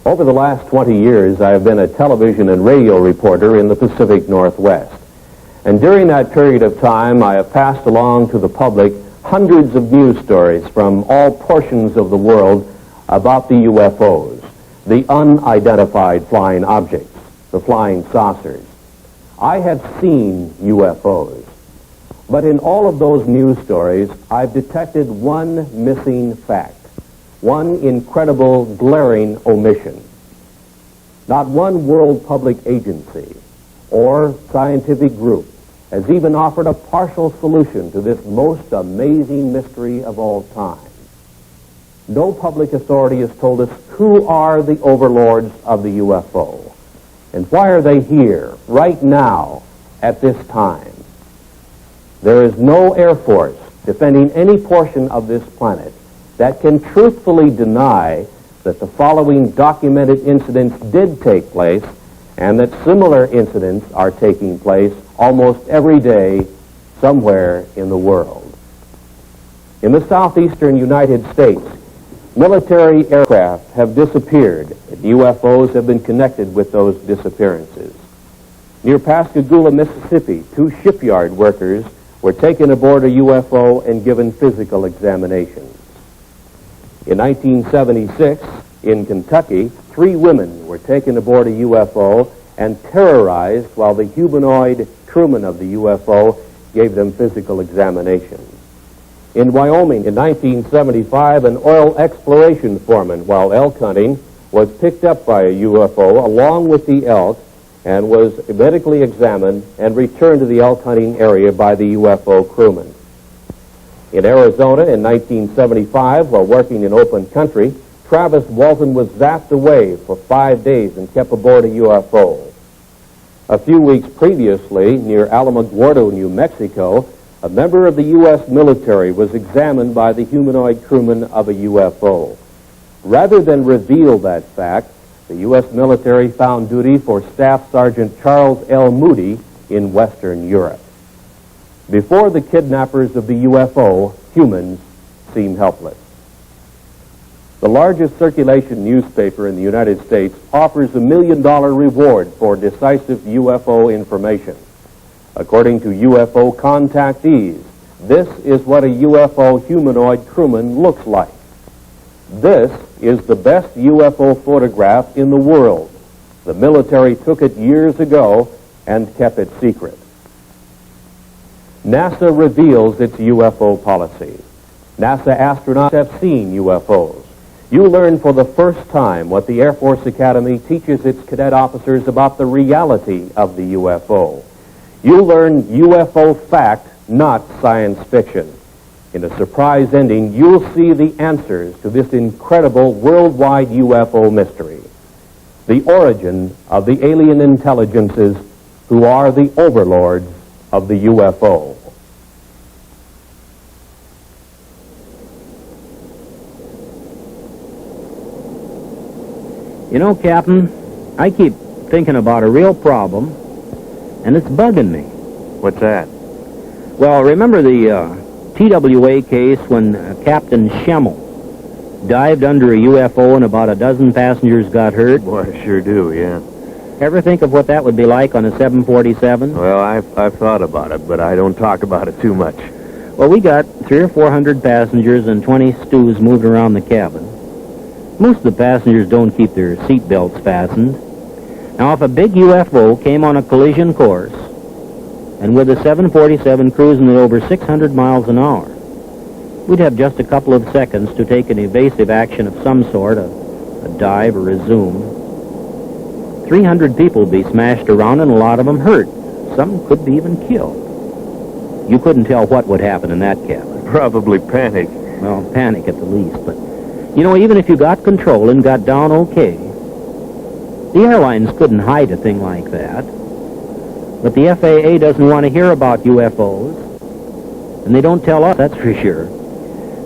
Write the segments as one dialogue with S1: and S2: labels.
S1: Over the last 20 years, I have been a television and radio reporter in the Pacific Northwest. And during that period of time, I have passed along to the public hundreds of news stories from all portions of the world about the UFOs, the unidentified flying objects, the flying saucers. I have seen UFOs, but in all of those news stories, I've detected one missing fact, one incredible, glaring omission. Not one world public agency or scientific group has even offered a partial solution to this most amazing mystery of all time. No public authority has told us who are the overlords of the UFO, and why are they here, right now, at this time. There is no Air Force defending any portion of this planet that can truthfully deny that the following documented incidents did take place and that similar incidents are taking place almost every day somewhere in the world. In the southeastern United States, military aircraft have disappeared, and UFOs have been connected with those disappearances. Near Pascagoula, Mississippi, 2 shipyard workers were taken aboard a UFO and given physical examinations. In 1976, in Kentucky, 3 women were taken aboard a UFO and terrorized while the humanoid crewman of the UFO gave them physical examinations. In Wyoming, in 1975, an oil exploration foreman, while elk hunting, was picked up by a UFO along with the elk and was medically examined and returned to the elk hunting area by the UFO crewman. In Arizona in 1975, while working in open country, Travis Walton was zapped away for 5 days and kept aboard a UFO. A few weeks previously, near Alamogordo, New Mexico, a member of the U.S. military was examined by the humanoid crewman of a UFO. Rather than reveal that fact, the U.S. military found duty for Staff Sergeant Charles L. Moody in Western Europe. Before the kidnappers of the UFO, humans seem helpless. The largest circulation newspaper in the United States offers a $1 million reward for decisive UFO information. According to UFO contactees, this is what a UFO humanoid crewman looks like. This is the best UFO photograph in the world. The military took it years ago, and kept it secret. NASA reveals its UFO policy. NASA astronauts have seen UFOs. You learn for the first time what the Air Force Academy teaches its cadet officers about the reality of the UFO. You learn UFO fact, not science fiction. In a surprise ending, you'll see the answers to this incredible worldwide UFO mystery. The origin of the alien intelligences who are the overlords of the UFO.
S2: You know, Captain, I keep thinking about a real problem, and it's bugging me.
S1: What's that?
S2: Well, remember the TWA case when Captain Schemmel dived under a UFO and about a dozen passengers got hurt?
S3: Boy, I sure do, yeah.
S2: Ever think of what that would be like on a 747?
S3: Well, I've thought about it, but I don't talk about it too much.
S2: Well, we got 300 or 400 passengers and 20 stews moved around the cabin. Most of the passengers don't keep their seat belts fastened. Now, if a big UFO came on a collision course, and with a 747 cruising at over 600 miles an hour, we'd have just a couple of seconds to take an evasive action of some sort, a dive or a zoom. 300 people would be smashed around and a lot of them hurt. Some could be even killed. You couldn't tell what would happen in that cabin.
S3: Probably panic.
S2: Well, panic at the least, but you know, even if you got control and got down okay, the airlines couldn't hide a thing like that. But the FAA doesn't want to hear about UFOs, and they don't tell us, that's for sure.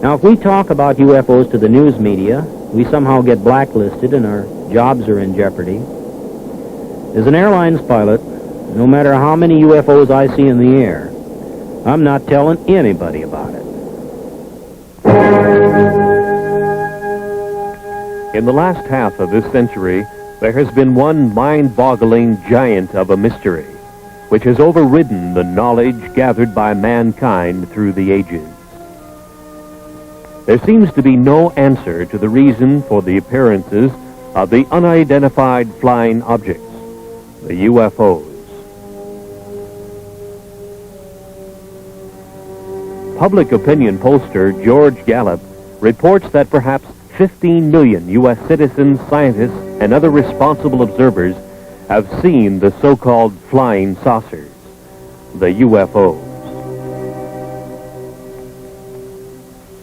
S2: Now, if we talk about UFOs to the news media, we somehow get blacklisted and our jobs are in jeopardy. As an airlines pilot, no matter how many UFOs I see in the air, I'm not telling anybody about it.
S3: In the last half of this century, there has been one mind-boggling giant of a mystery, which has overridden the knowledge gathered by mankind through the ages. There seems to be no answer to the reason for the appearances of the unidentified flying objects, the UFOs. Public opinion pollster George Gallup reports that perhaps 15 million U.S. citizens, scientists, and other responsible observers have seen the so-called flying saucers, the UFOs.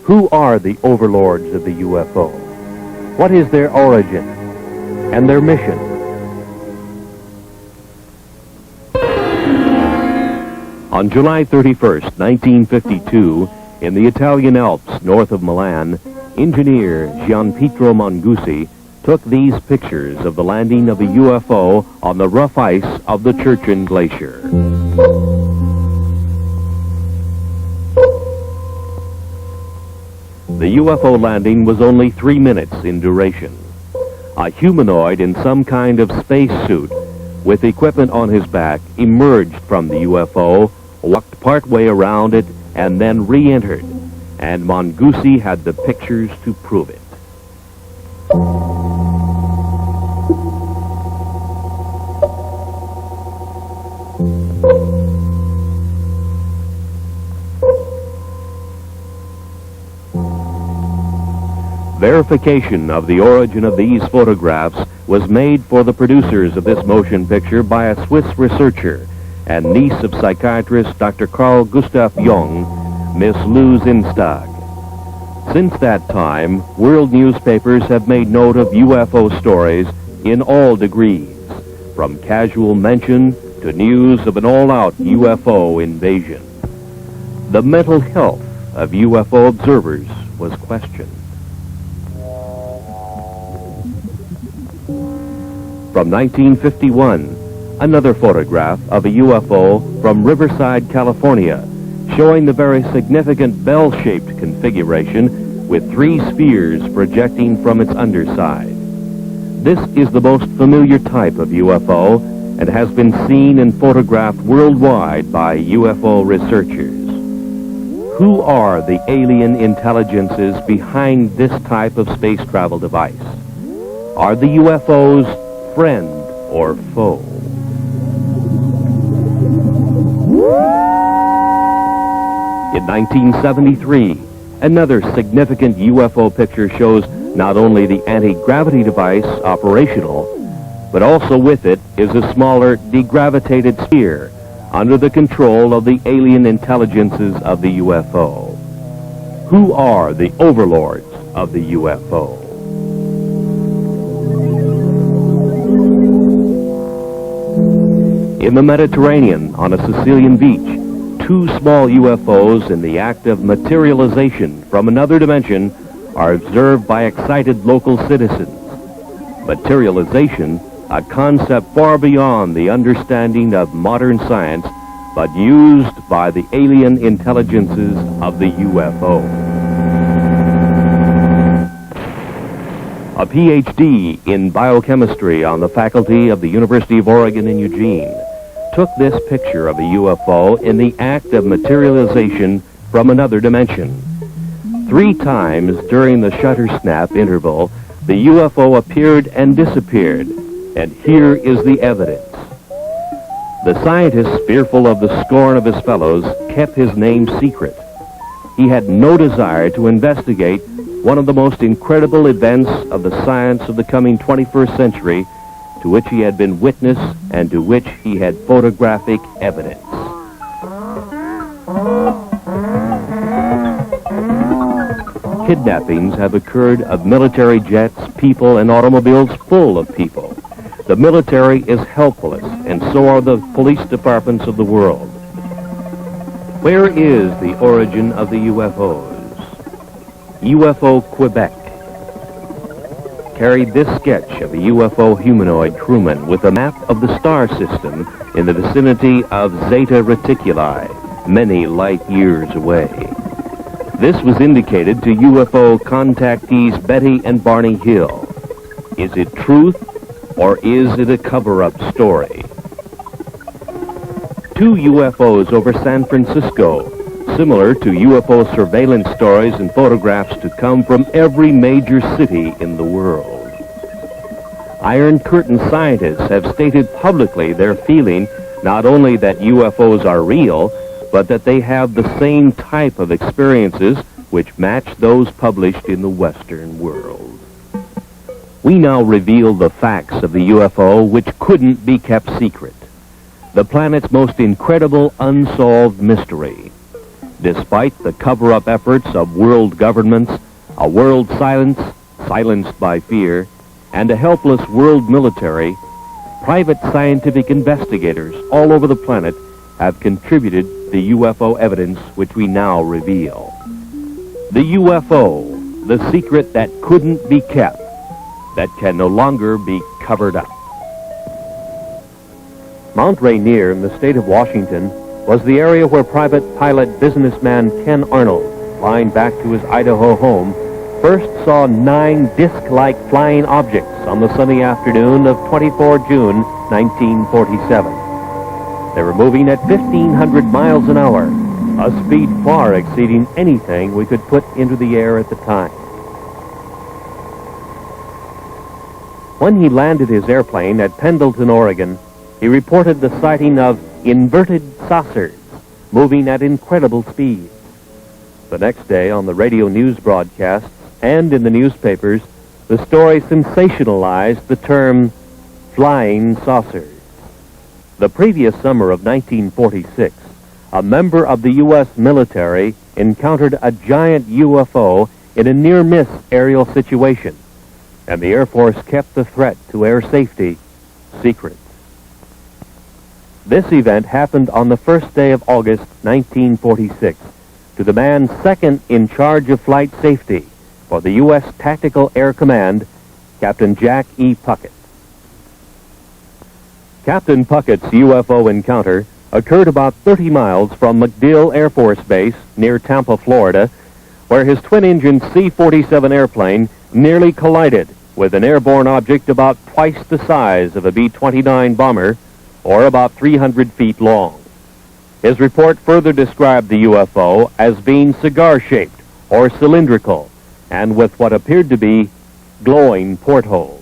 S3: Who are the overlords of the UFO? What is their origin and their mission? On July 31st, 1952, in the Italian Alps north of Milan, engineer Gianpietro Mangusi took these pictures of the landing of a UFO on the rough ice of the Churchill Glacier. The UFO landing was only 3 minutes in duration. A humanoid in some kind of spacesuit with equipment on his back emerged from the UFO, walked partway around it, and then re-entered. And Mangusi had the pictures to prove it. Verification of the origin of these photographs was made for the producers of this motion picture by a Swiss researcher and niece of psychiatrist Dr. Carl Gustav Jung, Miss Lou Zinstag. Since that time, world newspapers have made note of UFO stories in all degrees, from casual mention to news of an all-out UFO invasion. The mental health of UFO observers was questioned. From 1951, another photograph of a UFO from Riverside, California, showing the very significant bell-shaped configuration with 3 spheres projecting from its underside. This is the most familiar type of UFO and has been seen and photographed worldwide by UFO researchers. Who are the alien intelligences behind this type of space travel device? Are the UFOs friend or foe? In 1973, another significant UFO picture shows not only the anti-gravity device operational, but also with it is a smaller degravitated sphere under the control of the alien intelligences of the UFO. Who are the overlords of the UFO? In the Mediterranean, on a Sicilian beach, two small UFOs in the act of materialization from another dimension are observed by excited local citizens. Materialization, a concept far beyond the understanding of modern science, but used by the alien intelligences of the UFO. A PhD in biochemistry on the faculty of the University of Oregon in Eugene took this picture of a UFO in the act of materialization from another dimension. 3 times during the shutter snap interval, the UFO appeared and disappeared, and here is the evidence. The scientist, fearful of the scorn of his fellows, kept his name secret. He had no desire to investigate one of the most incredible events of the science of the coming 21st century, to which he had been witness and to which he had photographic evidence. Kidnappings have occurred of military jets, people, and automobiles full of people. The military is helpless, and so are the police departments of the world. Where is the origin of the UFOs? UFO Quebec carried this sketch of a UFO humanoid crewman with a map of the star system in the vicinity of Zeta Reticuli, many light years away. This was indicated to UFO contactees Betty and Barney Hill. Is it truth, or is it a cover-up story? 2 UFOs over San Francisco, similar to UFO surveillance stories and photographs to come from every major city in the world. Iron Curtain scientists have stated publicly their feeling not only that UFOs are real, but that they have the same type of experiences which match those published in the Western world. We now reveal the facts of the UFO which couldn't be kept secret. The planet's most incredible unsolved mystery. Despite the cover-up efforts of world governments, a world silenced by fear, and a helpless world military, private scientific investigators all over the planet have contributed the UFO evidence which we now reveal. The UFO, the secret that couldn't be kept, that can no longer be covered up. Mount Rainier in the state of Washington was the area where private pilot businessman Ken Arnold, flying back to his Idaho home, first saw 9 disc-like flying objects on the sunny afternoon of 24 June 1947. They were moving at 1,500 miles an hour, a speed far exceeding anything we could put into the air at the time. When he landed his airplane at Pendleton, Oregon, he reported the sighting of inverted saucers moving at incredible speed. The next day, on the radio news broadcasts and in the newspapers, the story sensationalized the term flying saucers. The previous summer of 1946, a member of the U.S. military encountered a giant UFO in a near-miss aerial situation, and the Air Force kept the threat to air safety secret. This event happened on the first day of August 1946 to the man second in charge of flight safety for the U.S. Tactical Air Command, Captain Jack E. Puckett. Captain Puckett's UFO encounter occurred about 30 miles from MacDill Air Force Base near Tampa, Florida, where his twin-engine C-47 airplane nearly collided with an airborne object about twice the size of a B-29 bomber, or about 300 feet long. His report further described the UFO as being cigar-shaped or cylindrical, and with what appeared to be glowing portholes.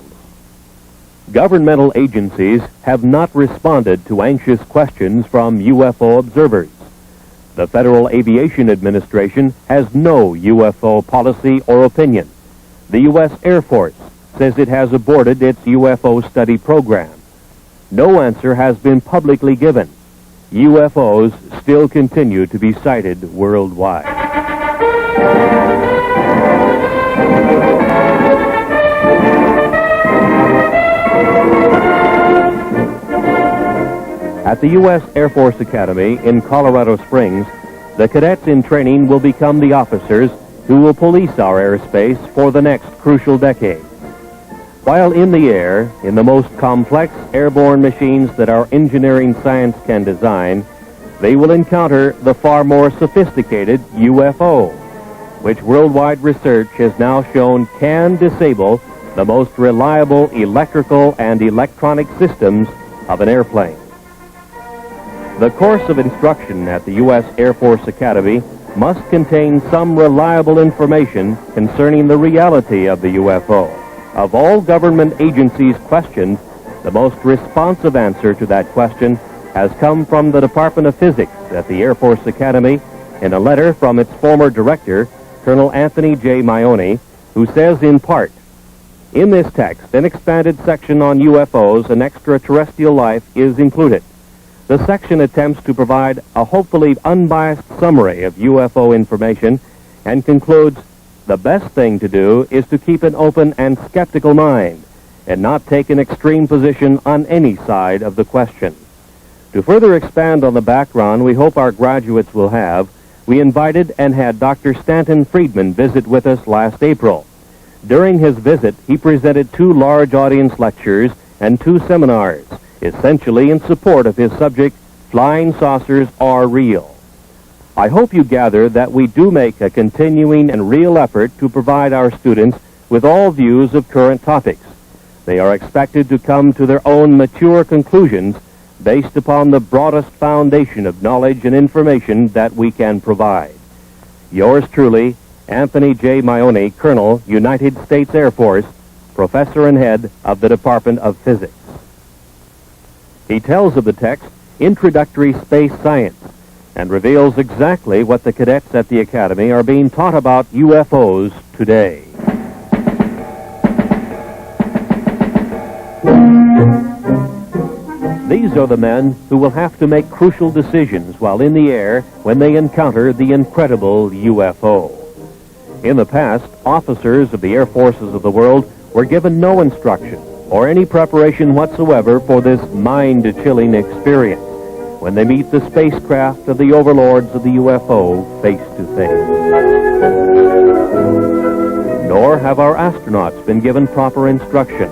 S3: Governmental agencies have not responded to anxious questions from UFO observers. The Federal Aviation Administration has no UFO policy or opinion. The U.S. Air Force says it has aborted its UFO study program. No answer has been publicly given. UFOs still continue to be sighted worldwide. At the U.S. Air Force Academy in Colorado Springs, the cadets in training will become the officers who will police our airspace for the next crucial decade. While in the air, in the most complex airborne machines that our engineering science can design, they will encounter the far more sophisticated UFO, which worldwide research has now shown can disable the most reliable electrical and electronic systems of an airplane. The course of instruction at the U.S. Air Force Academy must contain some reliable information concerning the reality of the UFO. Of all government agencies questioned, the most responsive answer to that question has come from the Department of Physics at the Air Force Academy in a letter from its former director, Colonel Anthony J. Maione, who says in part, "In this text, an expanded section on UFOs and extraterrestrial life is included. The section attempts to provide a hopefully unbiased summary of UFO information and concludes, the best thing to do is to keep an open and skeptical mind and not take an extreme position on any side of the question." To further expand on the background we hope our graduates will have, we invited and had Dr. Stanton Friedman visit with us last April. During his visit, he presented 2 large audience lectures and 2 seminars, essentially in support of his subject, Flying Saucers Are Real. I hope you gather that we do make a continuing and real effort to provide our students with all views of current topics. They are expected to come to their own mature conclusions based upon the broadest foundation of knowledge and information that we can provide. Yours truly, Anthony J. Maione, Colonel, United States Air Force, Professor and Head of the Department of Physics. He tells of the text, Introductory Space Science, and reveals exactly what the cadets at the Academy are being taught about UFOs today. These are the men who will have to make crucial decisions while in the air when they encounter the incredible UFO. In the past, officers of the air forces of the world were given no instruction or any preparation whatsoever for this mind-chilling experience when they meet the spacecraft of the overlords of the UFO face to face. Nor have our astronauts been given proper instruction.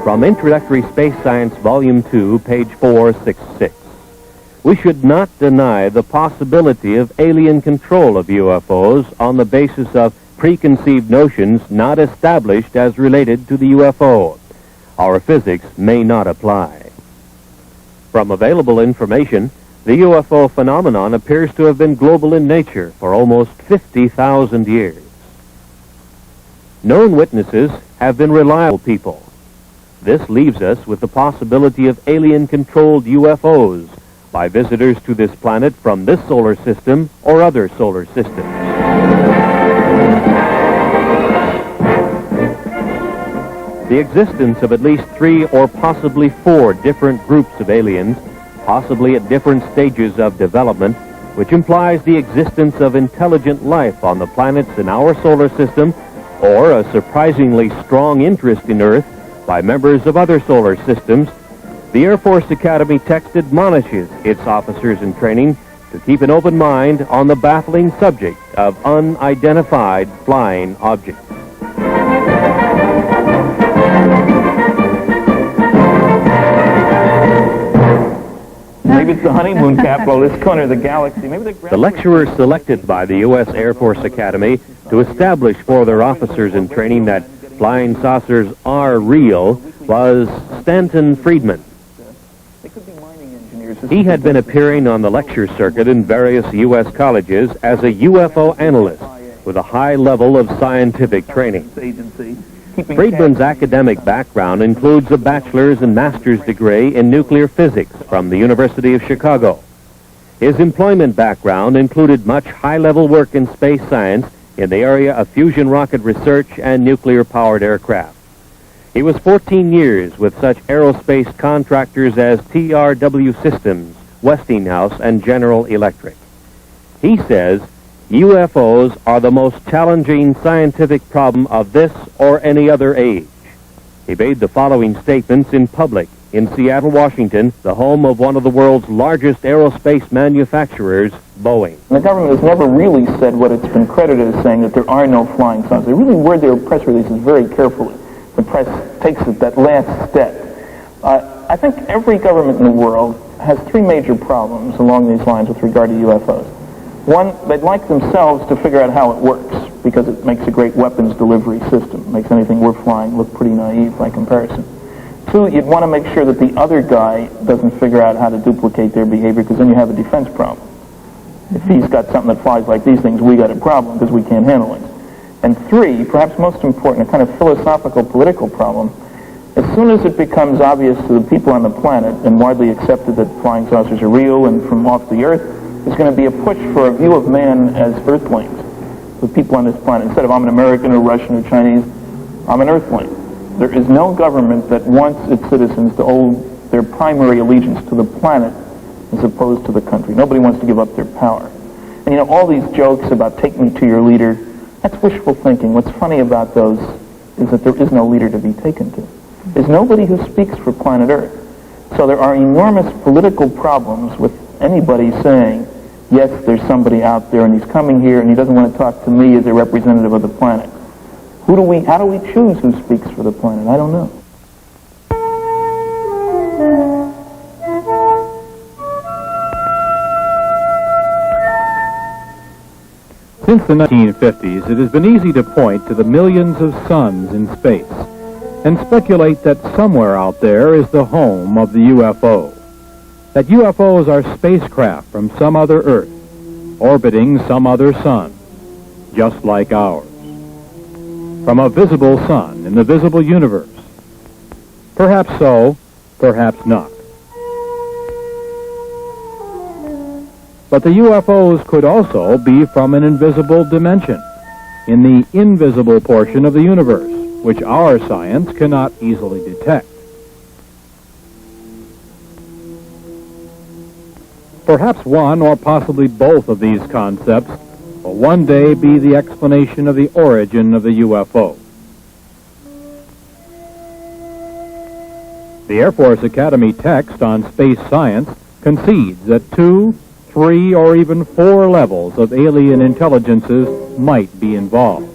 S3: From Introductory Space Science, Volume 2, page 466. We should not deny the possibility of alien control of UFOs on the basis of preconceived notions not established as related to the UFO. Our physics may not apply. From available information, the UFO phenomenon appears to have been global in nature for almost 50,000 years. Known witnesses have been reliable people. This leaves us with the possibility of alien-controlled UFOs by visitors to this planet from this solar system or other solar systems. The existence of at least 3 or possibly 4 different groups of aliens, possibly at different stages of development, which implies the existence of intelligent life on the planets in our solar system, or a surprisingly strong interest in Earth by members of other solar systems, the Air Force Academy text admonishes its officers in training to keep an open mind on the baffling subject of unidentified flying objects.
S4: Maybe it's the honeymoon capital of this corner of the galaxy. Maybe
S3: the lecturers selected by the U.S. Air Force Academy to establish for their officers in training that flying saucers are real was Stanton Friedman. He had been appearing on the lecture circuit in various U.S. colleges as a UFO analyst with a high level of scientific training.
S4: keeping
S3: Friedman's academic background includes a bachelor's and master's degree in nuclear physics from the University of Chicago. His employment background included much high-level work in space science in the area of fusion rocket research and nuclear-powered aircraft. He was 14 years with such aerospace contractors as TRW Systems, Westinghouse, and General Electric. He says UFOs are the most challenging scientific problem of this or any other age. He made the following statements in public in Seattle, Washington, the home of one of the world's largest aerospace manufacturers, Boeing.
S4: The government has never really said what it's been credited as saying, that there are no flying saucers. They really word their press releases very carefully. The press takes it that last step. I think every government in the world has three major problems along these lines with regard to UFOs. One, they'd like themselves to figure out how it works, because it makes a great weapons delivery system. It makes anything we're flying look pretty naive by comparison. Two, you'd want to make sure that the other guy doesn't figure out how to duplicate their behavior, because then you have a defense problem. If he's got something that flies like these things, we got a problem because we can't handle it. And three, perhaps most important, a kind of philosophical political problem, as soon as it becomes obvious to the people on the planet and widely accepted that flying saucers are real and from off the Earth, there's going to be a push for a view of man as Earthlings, the people on this planet. Instead of I'm an American or Russian or Chinese, I'm an Earthling. There is no government that wants its citizens to owe their primary allegiance to the planet as opposed to the country. Nobody wants to give up their power. And you know, all these jokes about take me to your leader, that's wishful thinking. What's funny about those is that there is no leader to be taken to. There's nobody who speaks for planet Earth. So there are enormous political problems with anybody saying, yes, there's somebody out there and he's coming here and he doesn't want to talk to me as a representative of the planet. How do we choose who speaks for the planet? I don't know.
S5: Since the 1950s, it has been easy to point to the millions of suns in space and speculate that somewhere out there is the home of the UFO. That UFOs are spacecraft from some other Earth, orbiting some other sun, just like ours. From a visible sun in the visible universe. Perhaps so, perhaps not. But the UFOs could also be from an invisible dimension, in the invisible portion of the universe, which our science cannot easily detect. Perhaps one or possibly both of these concepts will one day be the explanation of the origin of the UFO. The Air Force Academy text on space science concedes that 2, 3, or even 4 levels of alien intelligences might be involved.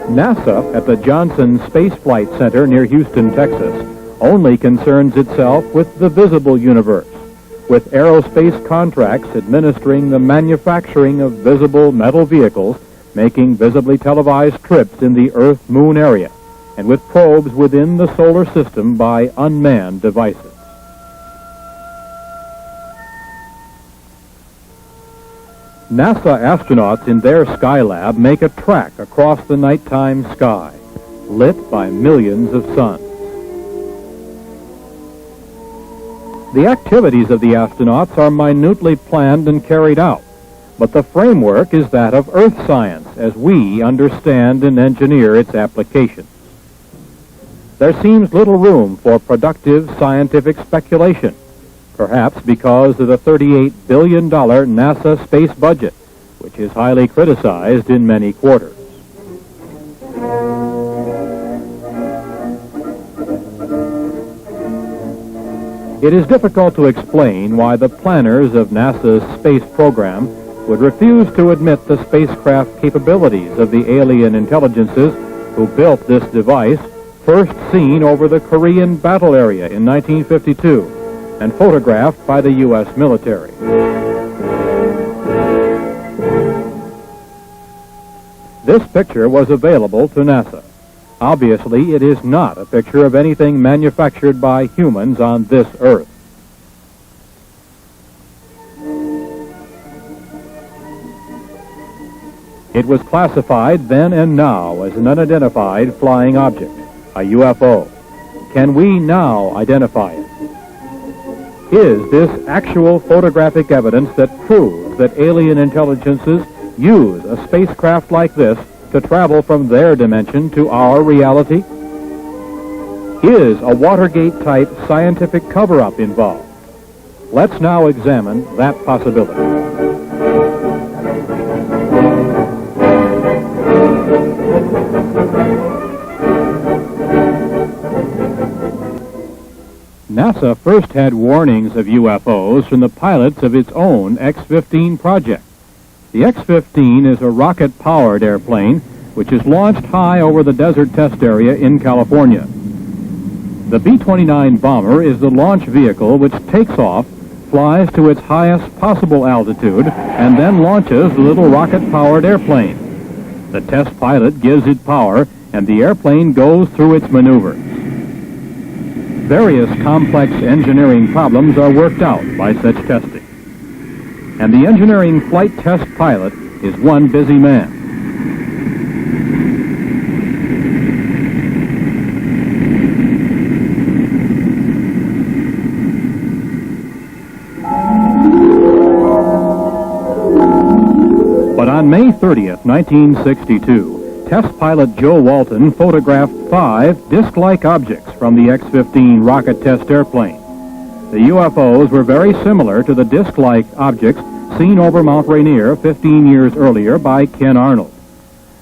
S5: NASA at the Johnson Space Flight Center near Houston, Texas, only concerns itself with the visible universe, with aerospace contracts administering the manufacturing of visible metal vehicles, making visibly televised trips in the Earth-Moon area, and with probes within the solar system by unmanned devices. NASA astronauts in their Skylab make a track across the nighttime sky, lit by millions of suns. The activities of the astronauts are minutely planned and carried out, but the framework is that of Earth science as we understand and engineer its applications. There seems little room for productive scientific speculation, perhaps because of the $38 billion NASA space budget, which is highly criticized in many quarters. It is difficult to explain why the planners of NASA's space program would refuse to admit the spacecraft capabilities of the alien intelligences who built this device, first seen over the Korean battle area in 1952 and photographed by the U.S. military. This picture was available to NASA. Obviously, it is not a picture of anything manufactured by humans on this Earth. It was classified then and now as an unidentified flying object, a UFO. Can we now identify it? Is this actual photographic evidence that proves that alien intelligences use a spacecraft like this to travel from their dimension to our reality? Is a Watergate-type scientific cover-up involved? Let's now examine that possibility. NASA first had warnings of UFOs from the pilots of its own X-15 project. The X-15 is a rocket-powered airplane which is launched high over the desert test area in California. The B-29 bomber is the launch vehicle which takes off, flies to its highest possible altitude, and then launches the little rocket-powered airplane. The test pilot gives it power, and the airplane goes through its maneuvers. Various complex engineering problems are worked out by such testing. And the engineering flight test pilot is one busy man. But on May 30th, 1962, test pilot Joe Walton photographed 5 disc-like objects from the X-15 rocket test airplane. The UFOs were very similar to the disc-like objects seen over Mount Rainier 15 years earlier by Ken Arnold.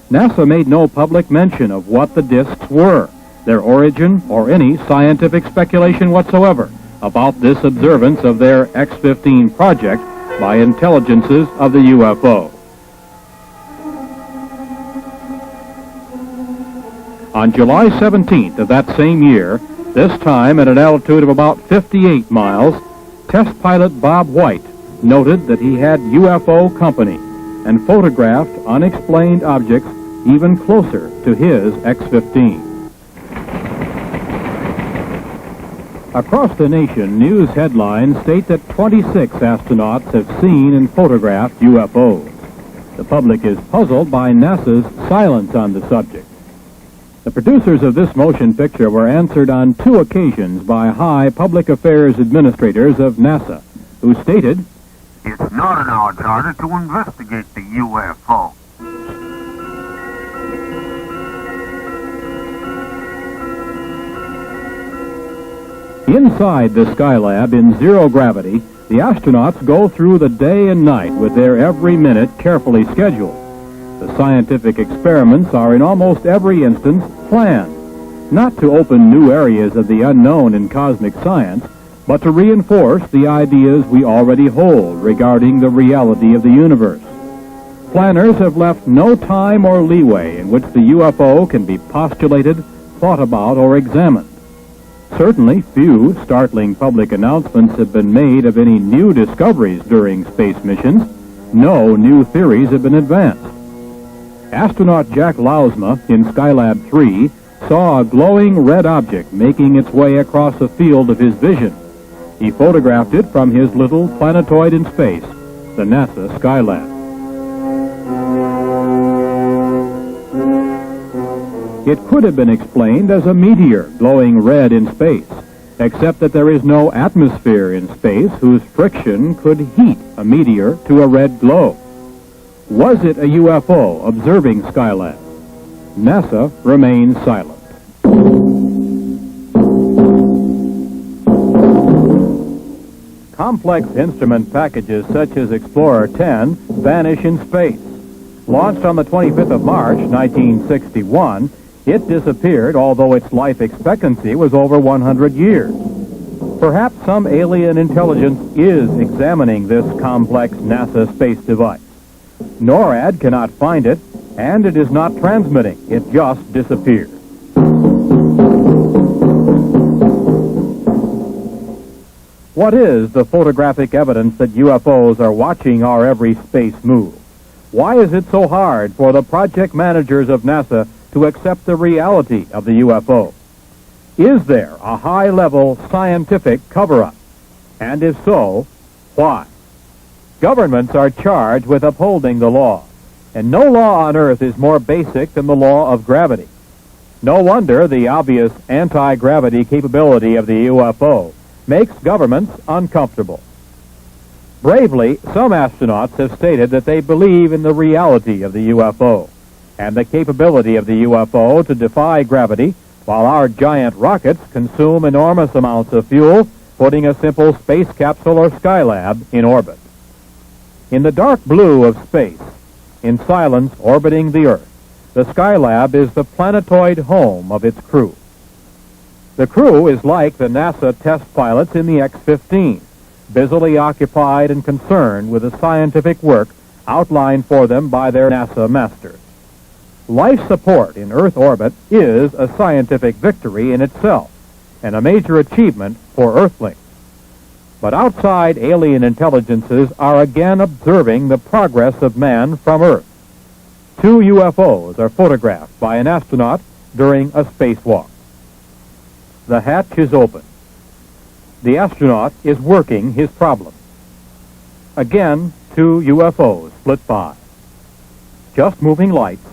S5: NASA made no public mention of what the discs were, their origin, or any scientific speculation whatsoever about this observance of their X-15 project by intelligences of the UFO. On July 17th of that same year, this time at an altitude of about 58 miles, test pilot Bob White noted that he had UFO company and photographed unexplained objects even closer to his X-15. Across the nation, news headlines state that 26 astronauts have seen and photographed UFOs. The public is puzzled by NASA's silence on the subject. The producers of this motion picture were answered on 2 occasions by high public affairs administrators of NASA, who stated,
S6: "It's not in our charter to investigate the UFO."
S5: Inside the Skylab in zero gravity, the astronauts go through the day and night with their every minute carefully scheduled. The scientific experiments are in almost every instance planned, not to open new areas of the unknown in cosmic science, but to reinforce the ideas we already hold regarding the reality of the universe. Planners have left no time or leeway in which the UFO can be postulated, thought about, or examined. Certainly, few startling public announcements have been made of any new discoveries during space missions. No new theories have been advanced. Astronaut Jack Lousma in Skylab 3 saw a glowing red object making its way across the field of his vision. He photographed it from his little planetoid in space, the NASA Skylab. It could have been explained as a meteor glowing red in space, except that there is no atmosphere in space whose friction could heat a meteor to a red glow. Was it a UFO observing Skylab? NASA remains silent. Complex instrument packages such as Explorer 10 vanish in space. Launched on the 25th of March, 1961, it disappeared, although its life expectancy was over 100 years. Perhaps some alien intelligence is examining this complex NASA space device. NORAD cannot find it, and it is not transmitting. It just disappeared. What is the photographic evidence that UFOs are watching our every space move? Why is it so hard for the project managers of NASA to accept the reality of the UFO? Is there a high-level scientific cover-up? And if so, why? Governments are charged with upholding the law, And no law on Earth is more basic than the law of gravity. No wonder the obvious anti-gravity capability of the UFO makes governments uncomfortable. Bravely, some astronauts have stated that they believe in the reality of the UFO and the capability of the UFO to defy gravity while our giant rockets consume enormous amounts of fuel, putting a simple space capsule or Skylab in orbit. In the dark blue of space, in silence orbiting the Earth, the Skylab is the planetoid home of its crew. The crew is like the NASA test pilots in the X-15, busily occupied and concerned with the scientific work outlined for them by their NASA masters. Life support in Earth orbit is a scientific victory in itself and a major achievement for Earthlings. But outside alien intelligences are again observing the progress of man from Earth. 2 UFOs are photographed by an astronaut during a spacewalk. The hatch is open. The astronaut is working his problem. Again, 2 UFOs flit by. Just moving lights,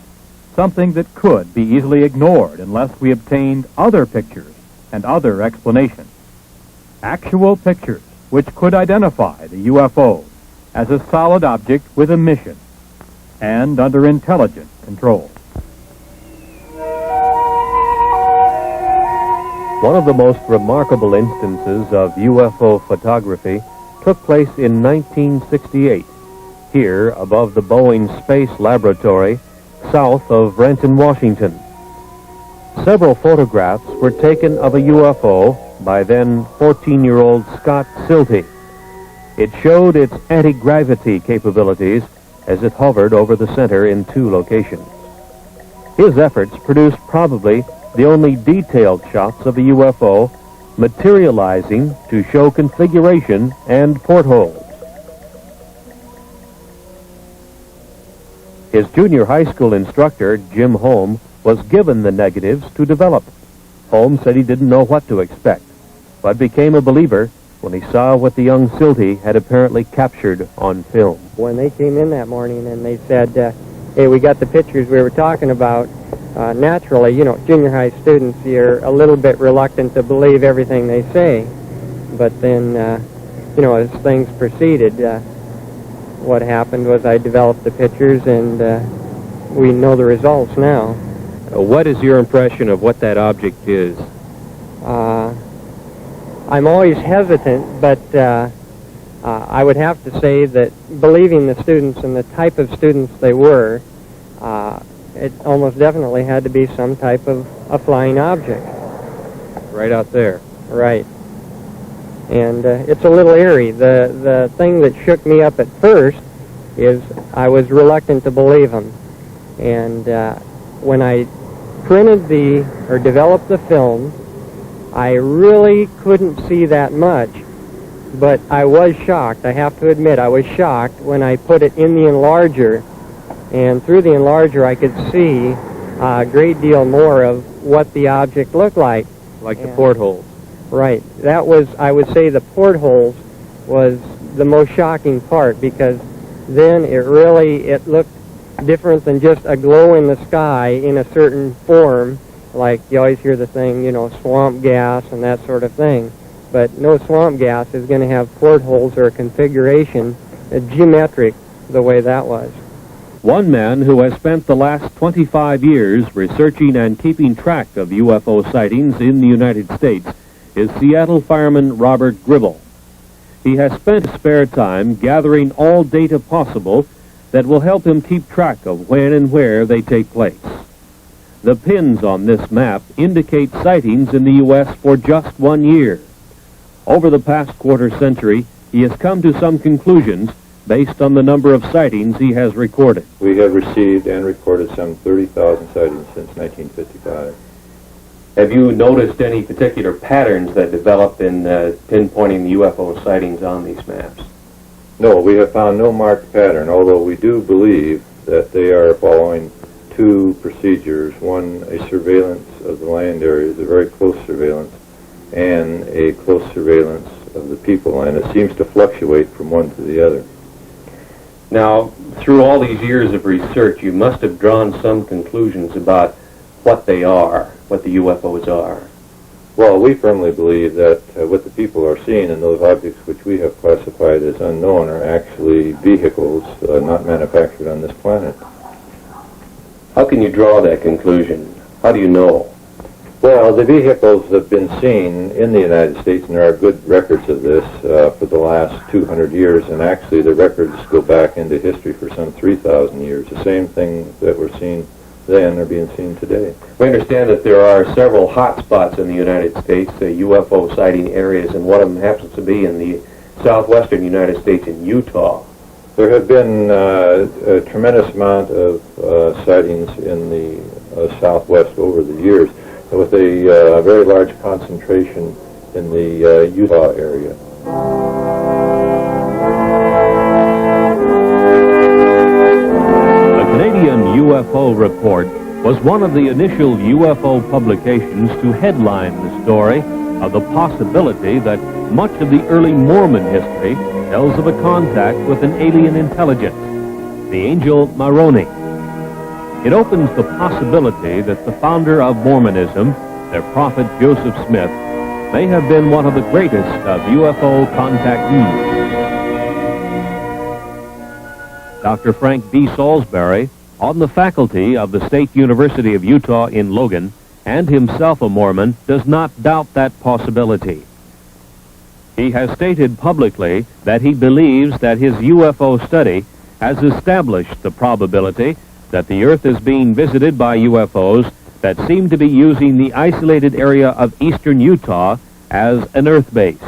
S5: something that could be easily ignored unless we obtained other pictures and other explanations. Actual pictures which could identify the UFO as a solid object with a mission and under intelligent control.
S3: One of the most remarkable instances of UFO photography took place in 1968, here above the Boeing Space Laboratory, south of Renton, Washington. Several photographs were taken of a UFO by then 14-year-old Scott Silty. It showed its anti-gravity capabilities as it hovered over the center in 2 locations. His efforts produced probably the only detailed shots of a UFO materializing to show configuration and portholes. His junior high school instructor, Jim Holm, was given the negatives to develop. Holm said he didn't know what to expect, but became a believer when he saw what the young Silty had apparently captured on film.
S7: When they came in that morning and they said, hey, we got the pictures we were talking about, naturally, you know, junior high students, you're a little bit reluctant to believe everything they say. But then, you know, as things proceeded, what happened was I developed the pictures, and we know the results now.
S3: What is your impression of what that object is?
S7: I'm always hesitant, but I would have to say that believing the students and the type of students they were, it almost definitely had to be some type of a flying object.
S3: Right out there.
S7: Right. And it's a little eerie. The thing that shook me up at first is I was reluctant to believe them. And when I printed or developed the film, I really couldn't see that much. But I was shocked. I have to admit, I was shocked when I put it in the enlarger. And through the enlarger, I could see a great deal more of what the object looked like.
S3: Like the portholes.
S7: Right. That was, I would say, the portholes was the most shocking part, because then it looked different than just a glow in the sky in a certain form, like you always hear the thing, you know, swamp gas and that sort of thing. But no swamp gas is going to have portholes or a configuration geometric the way that was.
S3: One man who has spent the last 25 years researching and keeping track of UFO sightings in the United States is Seattle fireman Robert Gribble. He has spent spare time gathering all data possible that will help him keep track of when and where they take place. The pins on this map indicate sightings in the U.S. for just 1 year. Over the past quarter century, he has come to some conclusions based on the number of sightings he has recorded.
S8: We have received and recorded some 30,000 sightings since 1955.
S3: Have you noticed any particular patterns that develop in pinpointing the UFO sightings on these maps?
S8: No, we have found no marked pattern, although we do believe that they are following 2 procedures. One, a surveillance of the land areas, a very close surveillance, and a close surveillance of the people, and it seems to fluctuate from one to the other.
S3: Now,
S1: through all these years of research, you must have drawn some conclusions about what they are, what the UFOs are.
S8: Well, we firmly believe that what the people are seeing and those objects which we have classified as unknown are actually vehicles not manufactured on this planet.
S1: How can you draw that conclusion? How do you know?
S8: Well, the vehicles have been seen in the United States, and there are good records of this for the last 200 years, and actually the records go back into history for some 3,000 years. The same things that were seen then are being seen today.
S1: We understand that there are several hot spots in the United States, UFO sighting areas, and one of them happens to be in the southwestern United States in Utah.
S8: There have been a tremendous amount of sightings in the southwest over the years, with a very large concentration in the Utah area.
S3: The Canadian UFO Report was one of the initial UFO publications to headline the story of the possibility that much of the early Mormon history tells of a contact with an alien intelligence, the angel Moroni. It opens the possibility that the founder of Mormonism, their prophet Joseph Smith, may have been one of the greatest of UFO contactees. Dr. Frank D. Salisbury, on the faculty of the State University of Utah in Logan, and himself a Mormon, does not doubt that possibility. He has stated publicly that he believes that his UFO study has established the probability that the Earth is being visited by UFOs that seem to be using the isolated area of eastern Utah as an Earth base.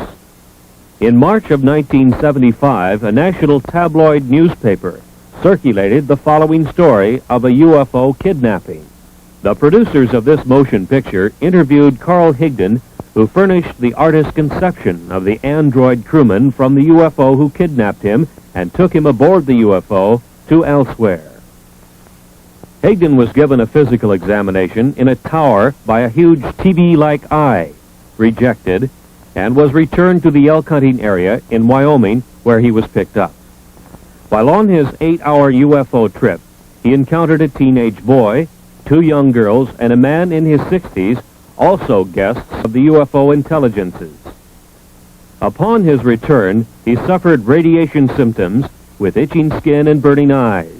S3: In March of 1975, a national tabloid newspaper circulated the following story of a UFO kidnapping. The producers of this motion picture interviewed Carl Higdon, who furnished the artist's conception of the android crewman from the UFO who kidnapped him and took him aboard the UFO to elsewhere. Higdon was given a physical examination in a tower by a huge TV-like eye, rejected, and was returned to the elk hunting area in Wyoming, where he was picked up. While on his 8-hour UFO trip, he encountered a teenage boy, 2 young girls, and a man in his 60s, also guests of the UFO intelligences. Upon his return, he suffered radiation symptoms with itching skin and burning eyes.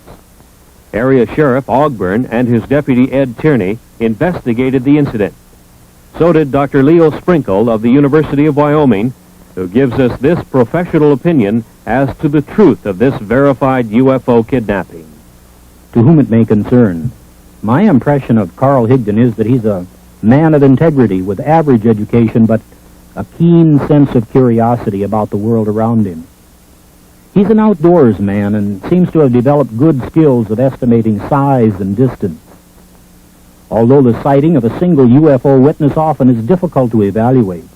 S3: Area Sheriff Ogburn and his deputy Ed Tierney investigated the incident. So did Dr. Leo Sprinkle of the University of Wyoming, who gives us this professional opinion as to the truth of this verified UFO kidnapping.
S2: To whom it may concern, my impression of Carl Higdon is that he's a man of integrity with average education, but a keen sense of curiosity about the world around him. He's an outdoors man and seems to have developed good skills at estimating size and distance. Although the sighting of a single UFO witness often is difficult to evaluate,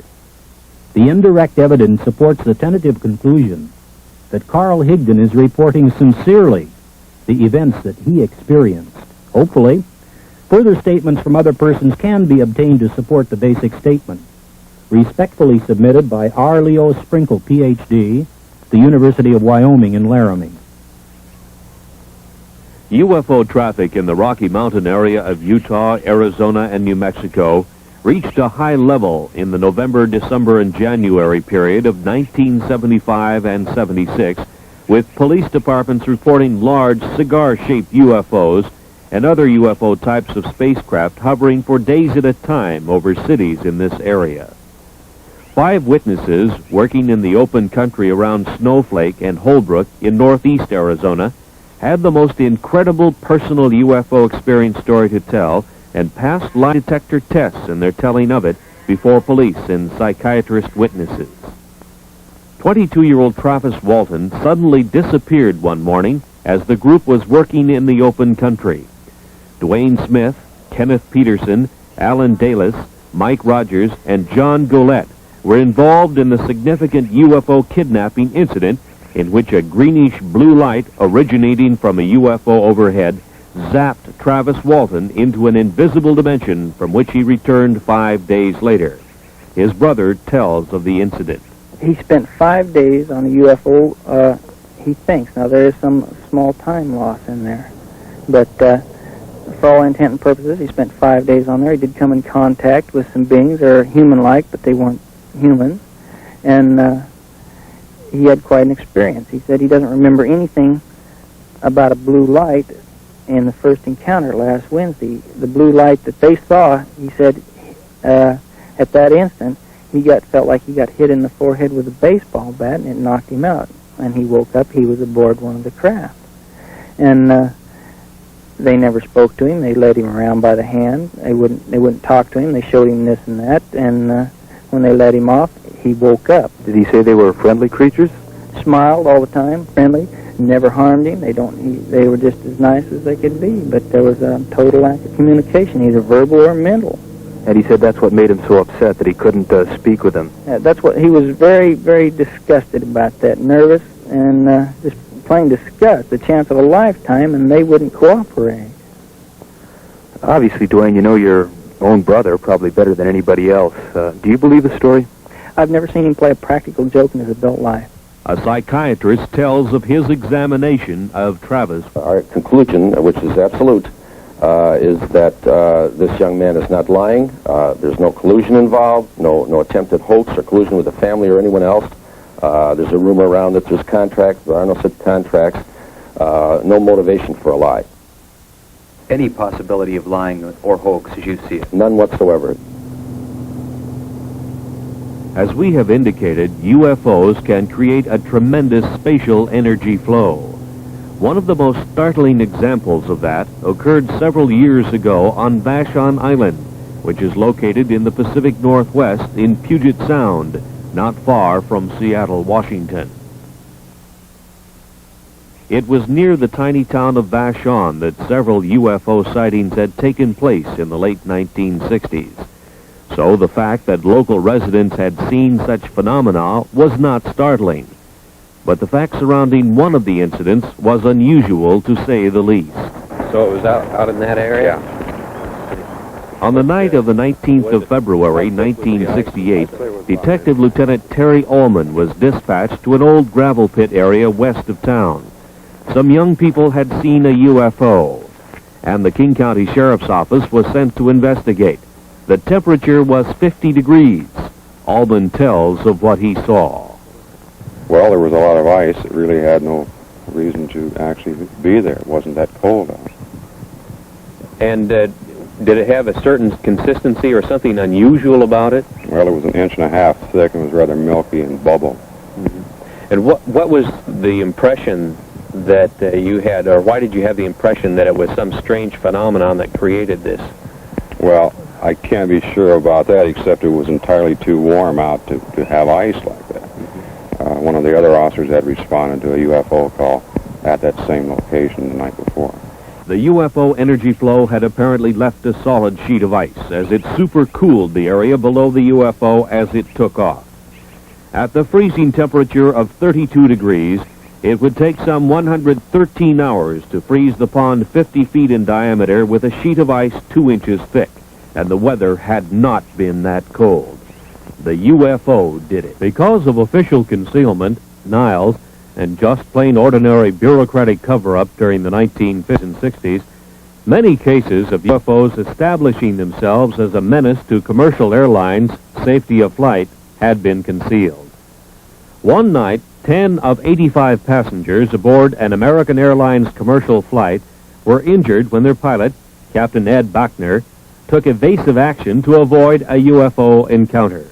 S2: the indirect evidence supports the tentative conclusion that Carl Higdon is reporting sincerely the events that he experienced. Hopefully, further statements from other persons can be obtained to support the basic statement. Respectfully submitted by R. Leo Sprinkle, Ph.D., the University of Wyoming in Laramie.
S3: UFO traffic in the Rocky Mountain area of Utah, Arizona, and New Mexico reached a high level in the November, December, and January period of 1975 and 76, with police departments reporting large cigar-shaped UFOs and other UFO types of spacecraft hovering for days at a time over cities in this area. 5 witnesses working in the open country around Snowflake and Holbrook in northeast Arizona had the most incredible personal UFO experience story to tell and passed lie detector tests in their telling of it before police and psychiatrist witnesses. 22-year-old Travis Walton suddenly disappeared one morning as the group was working in the open country. Dwayne Smith, Kenneth Peterson, Alan Dalis, Mike Rogers, and John Golette were involved in the significant UFO kidnapping incident in which a greenish blue light originating from a UFO overhead zapped Travis Walton into an invisible dimension from which he returned 5 days later. His brother tells of the incident.
S9: He spent 5 days on a UFO he thinks. Now, there is some small time loss in there, but for all intent and purposes, he spent 5 days on there. He did come in contact with some beings that are human-like, but they weren't human, and he had quite an experience. He said he doesn't remember anything about a blue light in the first encounter last Wednesday. The blue light that they saw, he said, at that instant, felt like he got hit in the forehead with a baseball bat, and it knocked him out. And he woke up, he was aboard one of the craft. And they never spoke to him. They led him around by the hand. They wouldn't talk to him. They showed him this and that. And when they let him off, he woke up.
S10: Did he say they were friendly creatures?
S9: Smiled all the time, friendly, never harmed him. They were just as nice as they could be. But there was a total lack of communication, either verbal or mental.
S10: And he said that's what made him so upset, that he couldn't speak with them.
S9: That's what he was very, very disgusted about. That nervous and just plain disgust. The chance of a lifetime, and they wouldn't cooperate.
S10: Obviously, Dwayne, you know your own brother probably better than anybody else. Do you believe the story?
S9: I've never seen him play a practical joke in his adult life.
S3: A psychiatrist tells of his examination of Travis.
S1: Our conclusion, which is absolute, is that this young man is not lying. There's no collusion involved, no attempted hoax or collusion with the family or anyone else. There's a rumor around that there's contracts. There are no such contracts. No motivation for a lie.
S10: Any possibility of lying or hoax as you see it?
S1: None whatsoever.
S3: As we have indicated, UFOs can create a tremendous spatial energy flow. One of the most startling examples of that occurred several years ago on Vashon Island, which is located in the Pacific Northwest in Puget Sound, not far from Seattle, Washington. It was near the tiny town of Vashon that several UFO sightings had taken place in the late 1960s. So the fact that local residents had seen such phenomena was not startling. But the fact surrounding one of the incidents was unusual, to say the least.
S10: So it was out in that area?
S3: On the night of the 19th of February, 1968, Detective Lieutenant Terry Ullman was dispatched to an old gravel pit area west of town. Some young people had seen a UFO, and the King County Sheriff's Office was sent to investigate. The temperature was 50 degrees. Ullman tells of what he saw.
S8: Well, there was a lot of ice. It really had no reason to actually be there. It wasn't that cold out.
S10: And did it have a certain consistency or something unusual about it?
S8: Well, it was 1.5 inches thick and was rather milky and bubble.
S10: Mm-hmm. And what was the impression that you had, or why did you have the impression that it was some strange phenomenon that created this?
S8: Well, I can't be sure about that, except it was entirely too warm out to have ice like that. One of the other officers had responded to a UFO call at that same location the night before.
S3: The UFO energy flow had apparently left a solid sheet of ice as it supercooled the area below the UFO as it took off. At the freezing temperature of 32 degrees, it would take some 113 hours to freeze the pond 50 feet in diameter with a sheet of ice 2 inches thick, and the weather had not been that cold. The UFO did it. Because of official concealment, denials, and just plain ordinary bureaucratic cover-up during the 1950s and 60s, many cases of UFOs establishing themselves as a menace to commercial airlines' safety of flight had been concealed. One night, 10 of 85 passengers aboard an American Airlines commercial flight were injured when their pilot, Captain Ed Bachner, took evasive action to avoid a UFO encounter.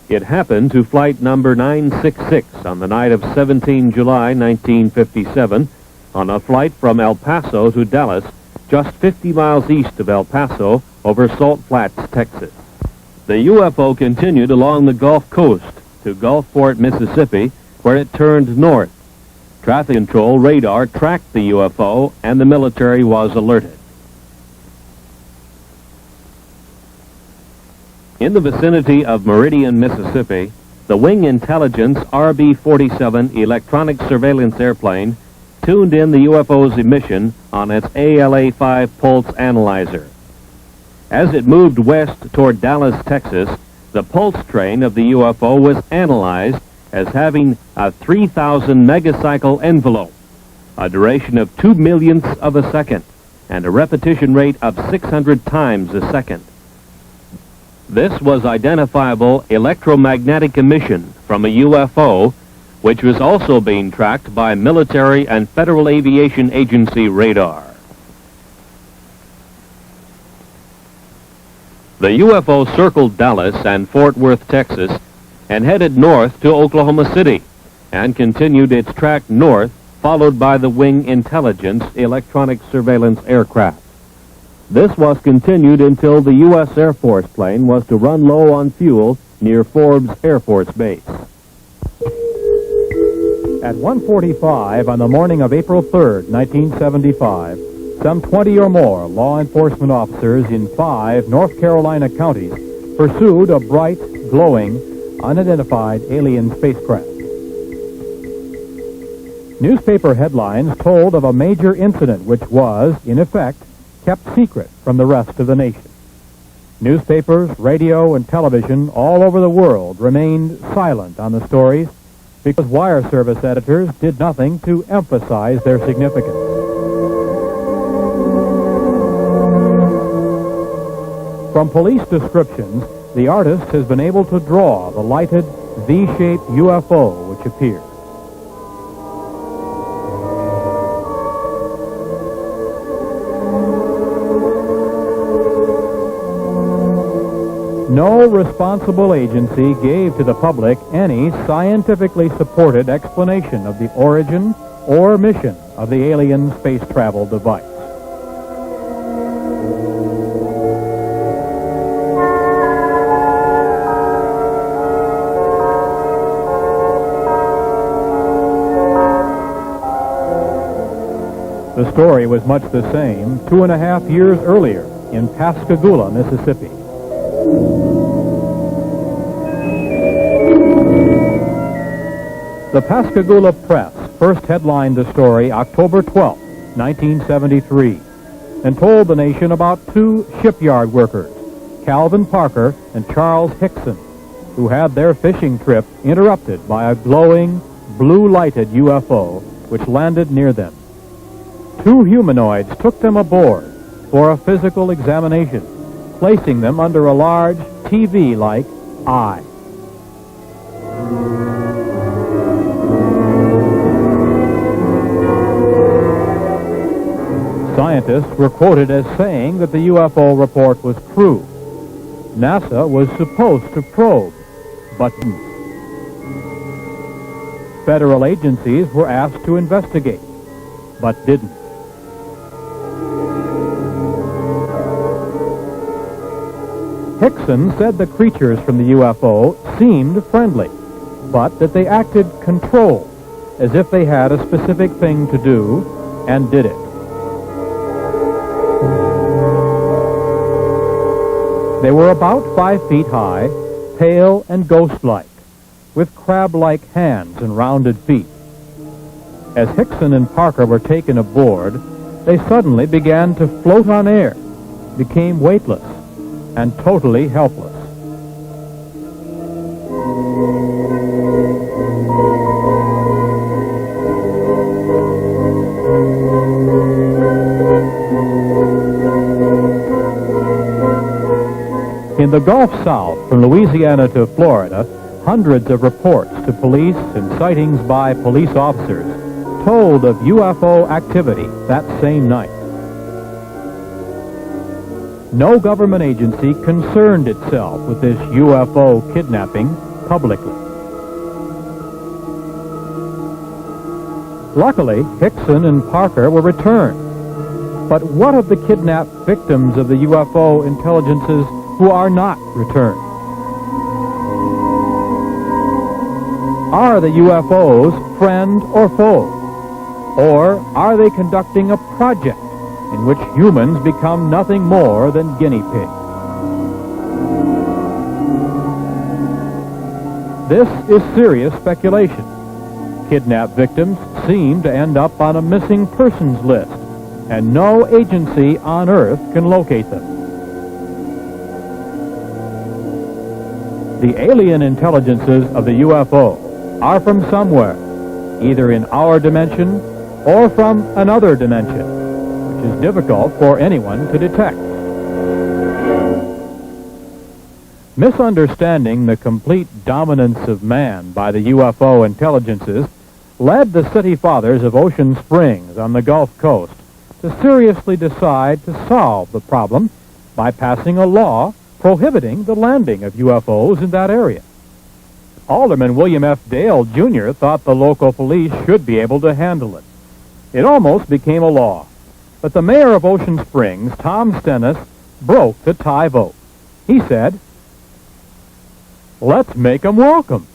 S3: It happened to flight number 966 on the night of 17 July 1957 on a flight from El Paso to Dallas, just 50 miles east of El Paso over Salt Flats, Texas. The UFO continued along the Gulf Coast to Gulfport, Mississippi, where it turned north. Traffic control radar tracked the UFO, and the military was alerted. In the vicinity of Meridian, Mississippi, the Wing Intelligence RB-47 electronic surveillance airplane tuned in the UFO's emission on its ALA-5 pulse analyzer. As it moved west toward Dallas, Texas, the pulse train of the UFO was analyzed as having a 3,000 megacycle envelope, a duration of 2 millionths of a second, and a repetition rate of 600 times a second. This was identifiable electromagnetic emission from a UFO, which was also being tracked by military and Federal Aviation Agency radar. The UFO circled Dallas and Fort Worth, Texas, and headed north to Oklahoma City, and continued its track north, followed by the Wing Intelligence electronic surveillance aircraft. This was continued until the U.S. Air Force plane was to run low on fuel near Forbes Air Force Base.
S5: At 1:45 on the morning of April 3rd, 1975, some 20 or more law enforcement officers in 5 North Carolina counties pursued a bright, glowing, unidentified alien spacecraft. Newspaper headlines told of a major incident which was, in effect, kept secret from the rest of the nation. Newspapers, radio, and television all over the world remained silent on the stories because wire service editors did nothing to emphasize their significance. From police descriptions, the artist has been able to draw the lighted V-shaped UFO which appeared. No responsible agency gave to the public any scientifically supported explanation of the origin or mission of the alien space travel device. The story was much the same 2.5 years earlier in Pascagoula, Mississippi. The Pascagoula Press first headlined the story October 12, 1973, and told the nation about 2 shipyard workers, Calvin Parker and Charles Hickson, who had their fishing trip interrupted by a glowing, blue-lighted UFO which landed near them. 2 humanoids took them aboard for a physical examination, placing them under a large TV-like eye. Scientists were quoted as saying that the UFO report was true. NASA was supposed to probe, but didn't. Federal agencies were asked to investigate, but didn't. Hickson said the creatures from the UFO seemed friendly, but that they acted controlled, as if they had a specific thing to do, and did it. They were about 5 feet high, pale and ghost-like, with crab-like hands and rounded feet. As Hickson and Parker were taken aboard, they suddenly began to float on air, became weightless, and totally helpless. In the Gulf South, from Louisiana to Florida, hundreds of reports to police and sightings by police officers told of UFO activity that same night. No government agency concerned itself with this UFO kidnapping publicly. Luckily, Hickson and Parker were returned. But what of the kidnapped victims of the UFO intelligences who are not returned? Are the UFOs friend or foe? Or are they conducting a project in which humans become nothing more than guinea pigs? This is serious speculation. Kidnapped victims seem to end up on a missing persons list, and no agency on Earth can locate them. The alien intelligences of the UFO are from somewhere, either in our dimension or from another dimension, which is difficult for anyone to detect. Misunderstanding the complete dominance of man by the UFO intelligences led the city fathers of Ocean Springs on the Gulf Coast to seriously decide to solve the problem by passing a law prohibiting the landing of UFOs in that area. Alderman William F. Dale, Jr. thought the local police should be able to handle it. It almost became a law, but the mayor of Ocean Springs, Tom Stennis, broke the tie vote. He said, "Let's make 'em welcome."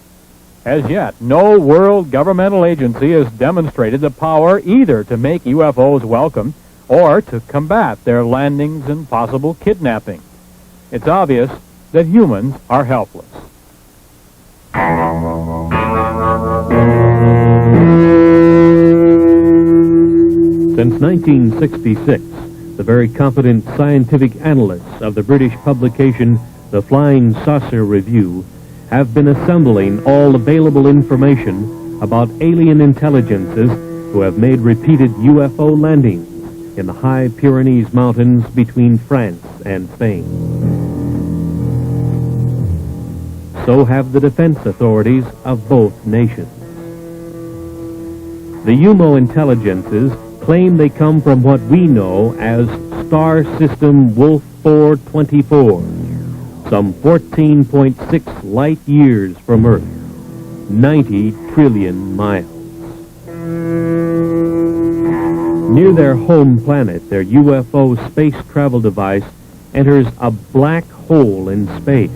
S5: As yet, no world governmental agency has demonstrated the power either to make UFOs welcome or to combat their landings and possible kidnapping. It's obvious that humans are helpless.
S3: Since 1966, the very competent scientific analysts of the British publication The Flying Saucer Review have been assembling all available information about alien intelligences who have made repeated UFO landings in the high Pyrenees Mountains between France and Spain. So have the defense authorities of both nations. The UMO intelligences claim they come from what we know as Star System Wolf 424, some 14.6 light years from Earth, 90 trillion miles. Near their home planet, their UFO space travel device enters a black hole in space.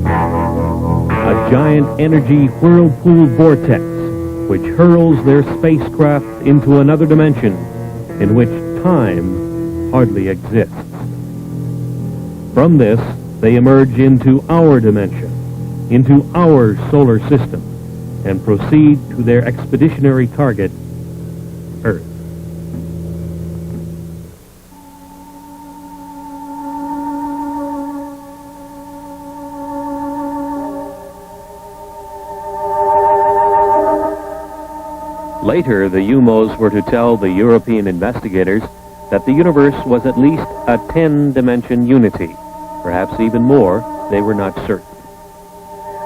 S3: A giant energy whirlpool vortex which hurls their spacecraft into another dimension in which time hardly exists. From this, they emerge into our dimension, into our solar system, and proceed to their expeditionary target, Earth. Later, the UMOs were to tell the European investigators that the universe was at least a 10-dimension unity. Perhaps even more, they were not certain.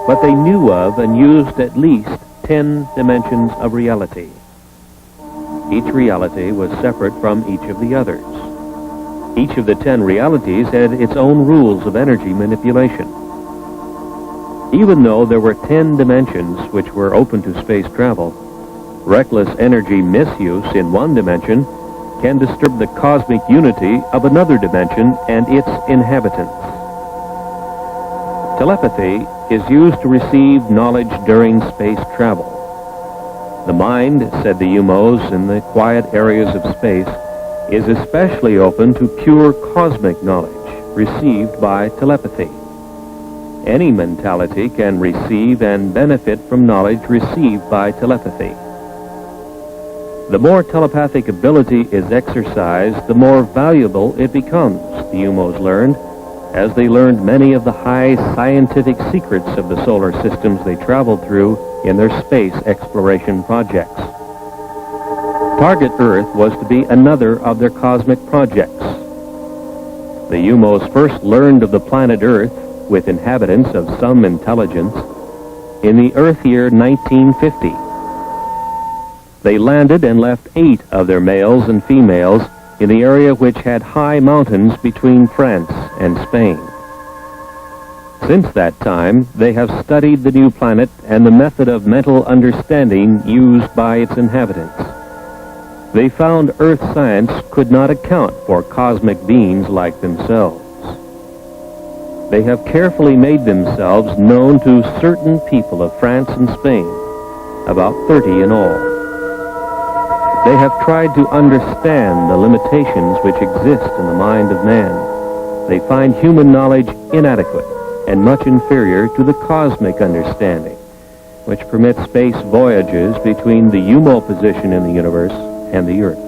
S3: But they knew of and used at least 10 dimensions of reality. Each reality was separate from each of the others. Each of the 10 realities had its own rules of energy manipulation. Even though there were 10 dimensions which were open to space travel, reckless energy misuse in one dimension can disturb the cosmic unity of another dimension and its inhabitants. Telepathy is used to receive knowledge during space travel. The mind, said the UMOs in the quiet areas of space, is especially open to pure cosmic knowledge received by telepathy. Any mentality can receive and benefit from knowledge received by telepathy. The more telepathic ability is exercised, the more valuable it becomes, the UMOs learned, as they learned many of the high scientific secrets of the solar systems they traveled through in their space exploration projects. Target Earth was to be another of their cosmic projects. The UMOs first learned of the planet Earth, with inhabitants of some intelligence, in the Earth year 1950. They landed and left 8 of their males and females in the area which had high mountains between France and Spain. Since that time, they have studied the new planet and the method of mental understanding used by its inhabitants. They found Earth science could not account for cosmic beings like themselves. They have carefully made themselves known to certain people of France and Spain, about 30 in all. They have tried to understand the limitations which exist in the mind of man. They find human knowledge inadequate and much inferior to the cosmic understanding, which permits space voyages between the UMO position in the universe and the Earth.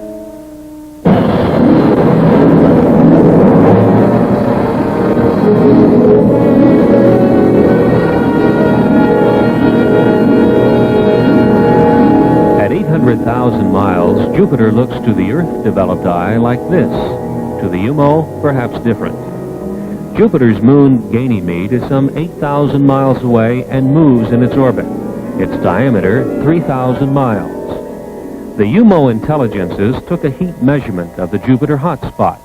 S3: Jupiter looks to the Earth-developed eye like this. To the UMO, perhaps different. Jupiter's moon, Ganymede, is some 8,000 miles away and moves in its orbit. Its diameter, 3,000 miles. The UMO intelligences took a heat measurement of the Jupiter hotspot.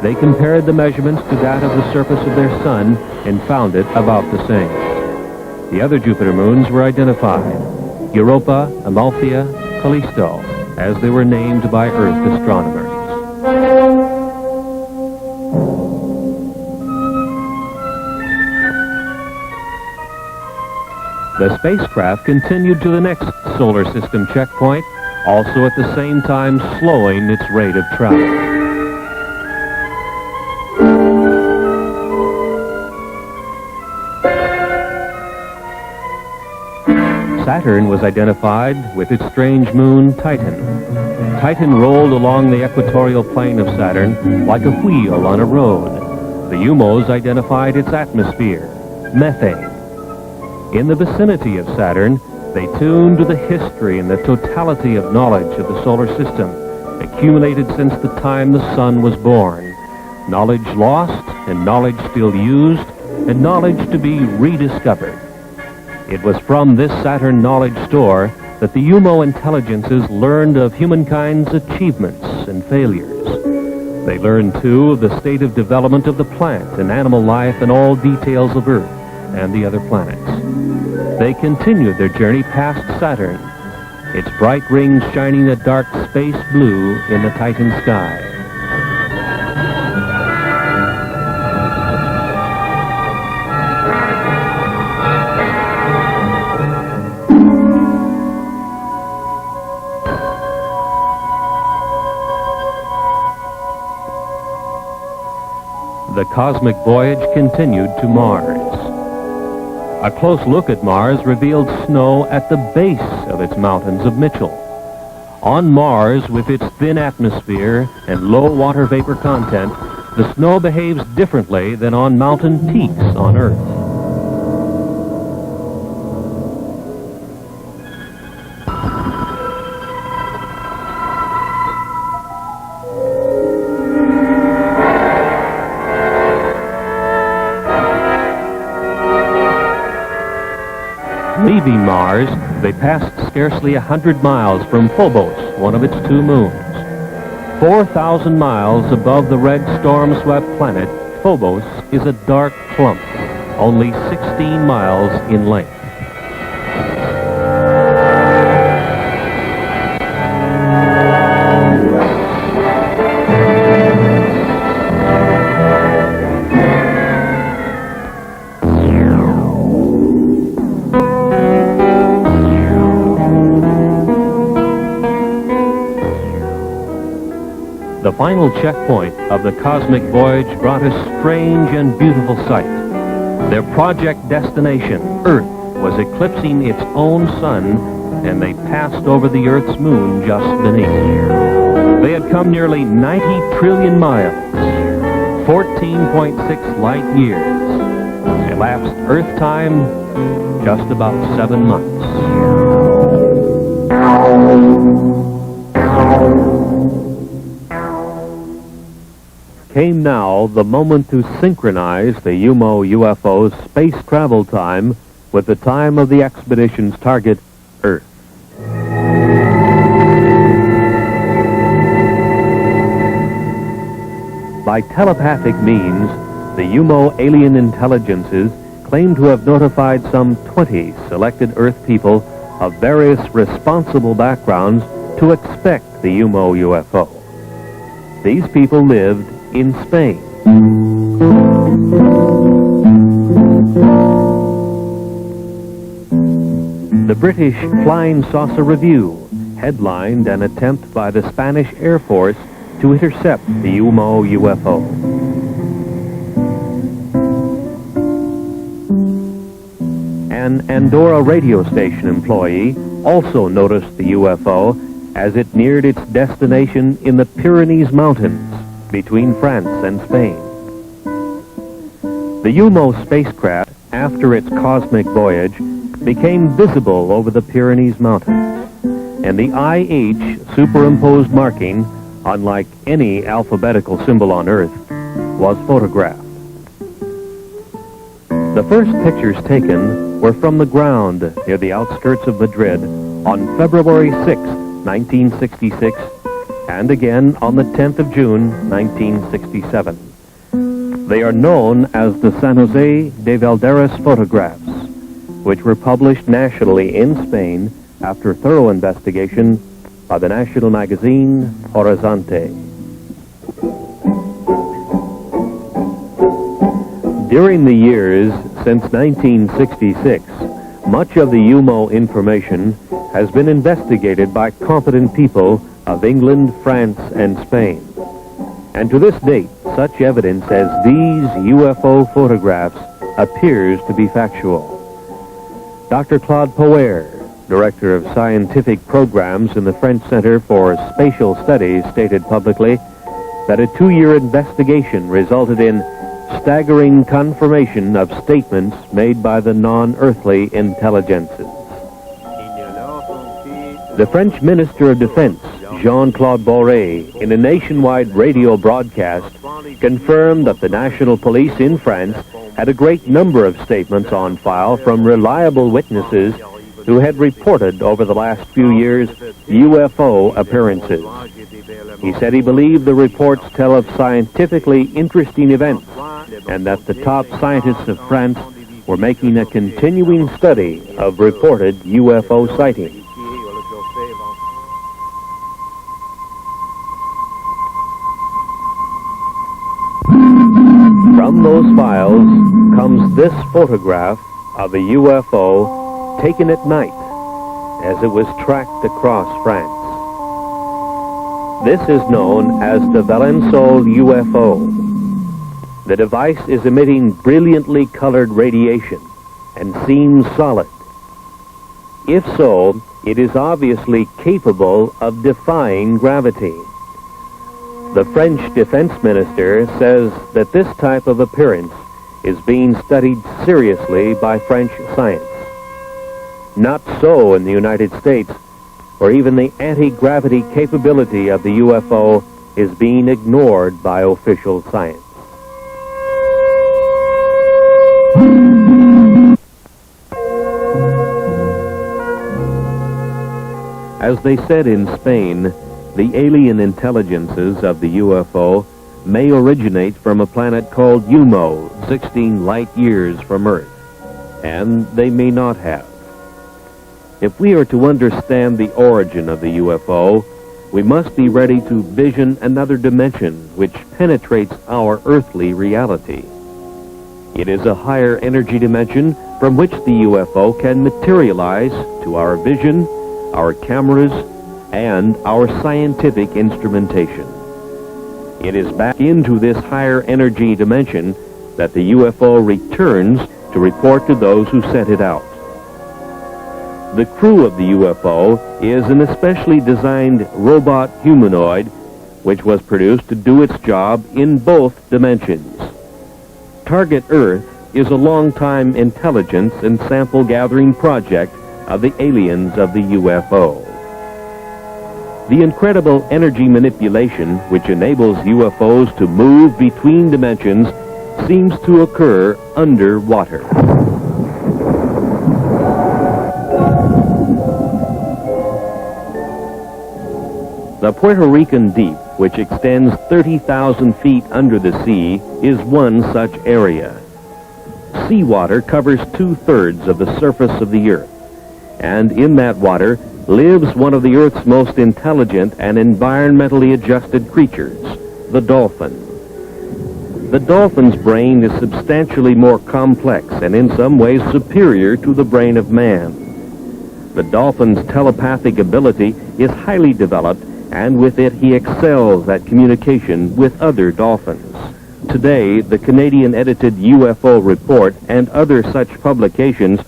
S3: They compared the measurements to that of the surface of their sun and found it about the same. The other Jupiter moons were identified: Europa, Amalthea, Callisto, as they were named by Earth astronomers. The spacecraft continued to the next solar system checkpoint, also at the same time slowing its rate of travel. Saturn was identified with its strange moon, Titan. Titan rolled along the equatorial plane of Saturn like a wheel on a road. The UMOs identified its atmosphere, methane. In the vicinity of Saturn, they tuned to the history and the totality of knowledge of the solar system, accumulated since the time the sun was born. Knowledge lost, and knowledge still used, and knowledge to be rediscovered. It was from this Saturn knowledge store that the UMO intelligences learned of humankind's achievements and failures. They learned, too, of the state of development of the plant and animal life and all details of Earth and the other planets. They continued their journey past Saturn, its bright rings shining a dark space blue in the Titan sky. The cosmic voyage continued to Mars. A close look at Mars revealed snow at the base of its mountains of Mitchell. On Mars, with its thin atmosphere and low water vapor content, the snow behaves differently than on mountain peaks on Earth. Leaving Mars, they passed scarcely 100 miles from Phobos, one of its two moons. 4,000 miles above the red storm-swept planet, Phobos is a dark clump, only 16 miles in length. The final checkpoint of the cosmic voyage brought a strange and beautiful sight. Their project destination, Earth, was eclipsing its own sun, and they passed over the Earth's moon just beneath. They had come nearly 90 trillion miles, 14.6 light years. Elapsed Earth time, just about 7 months. Came now the moment to synchronize the UMO UFO's space travel time with the time of the expedition's target, Earth. By telepathic means, the UMO alien intelligences claim to have notified some 20 selected Earth people of various responsible backgrounds to expect the UMO UFO. These people lived in Spain. The British Flying Saucer Review headlined an attempt by the Spanish Air Force to intercept the UMO UFO. An Andorra radio station employee also noticed the UFO as it neared its destination in the Pyrenees Mountains between France and Spain. The UMO spacecraft, after its cosmic voyage, became visible over the Pyrenees Mountains. and the IH superimposed marking, unlike any alphabetical symbol on Earth, was photographed. The first pictures taken were from the ground near the outskirts of Madrid on February 6, 1966, and again on the 10th of June, 1967. They are known as the San Jose de Valderas photographs, which were published nationally in Spain after thorough investigation by the national magazine Horizonte. During the years since 1966, much of the UMO information has been investigated by competent people of England, France, and Spain. And to this date, such evidence as these UFO photographs appears to be factual. Dr. Claude Poer, Director of Scientific Programs in the French Center for Spatial Studies, stated publicly that a 2-year investigation resulted in staggering confirmation of statements made by the non-earthly intelligences. The French Minister of Defense, Jean-Claude Boré, in a nationwide radio broadcast, confirmed that the national police in France had a great number of statements on file from reliable witnesses who had reported over the last few years UFO appearances. He said he believed the reports tell of scientifically interesting events and that the top scientists of France were making a continuing study of reported UFO sightings. From those files comes this photograph of a UFO taken at night as it was tracked across France. This is known as the Valençol UFO. The device is emitting brilliantly colored radiation and seems solid. If so, it is obviously capable of defying gravity. The French defense minister says that this type of appearance is being studied seriously by French science. Not so in the United States, where even the anti-gravity capability of the UFO is being ignored by official science. As they said in Spain, the alien intelligences of the UFO may originate from a planet called UMO, 16 light years from Earth, and they may not have. If we are to understand the origin of the UFO, we must be ready to vision another dimension which penetrates our earthly reality. It is a higher energy dimension from which the UFO can materialize to our vision, our cameras, and our scientific instrumentation. It is back into this higher energy dimension that the UFO returns to report to those who sent it out. The crew of the UFO is an especially designed robot humanoid which was produced to do its job in both dimensions. Target Earth is a long-time intelligence and sample gathering project of the aliens of the UFO. The incredible energy manipulation which enables UFOs to move between dimensions seems to occur underwater. The Puerto Rican Deep, which extends 30,000 feet under the sea, is one such area. Seawater covers 2/3 of the surface of the Earth, and in that water lives one of the Earth's most intelligent and environmentally adjusted creatures, the dolphin. The dolphin's brain is substantially more complex and in some ways superior to the brain of man. The dolphin's telepathic ability is highly developed, and with it he excels at communication with other dolphins. Today, the Canadian-edited UFO report and other such publications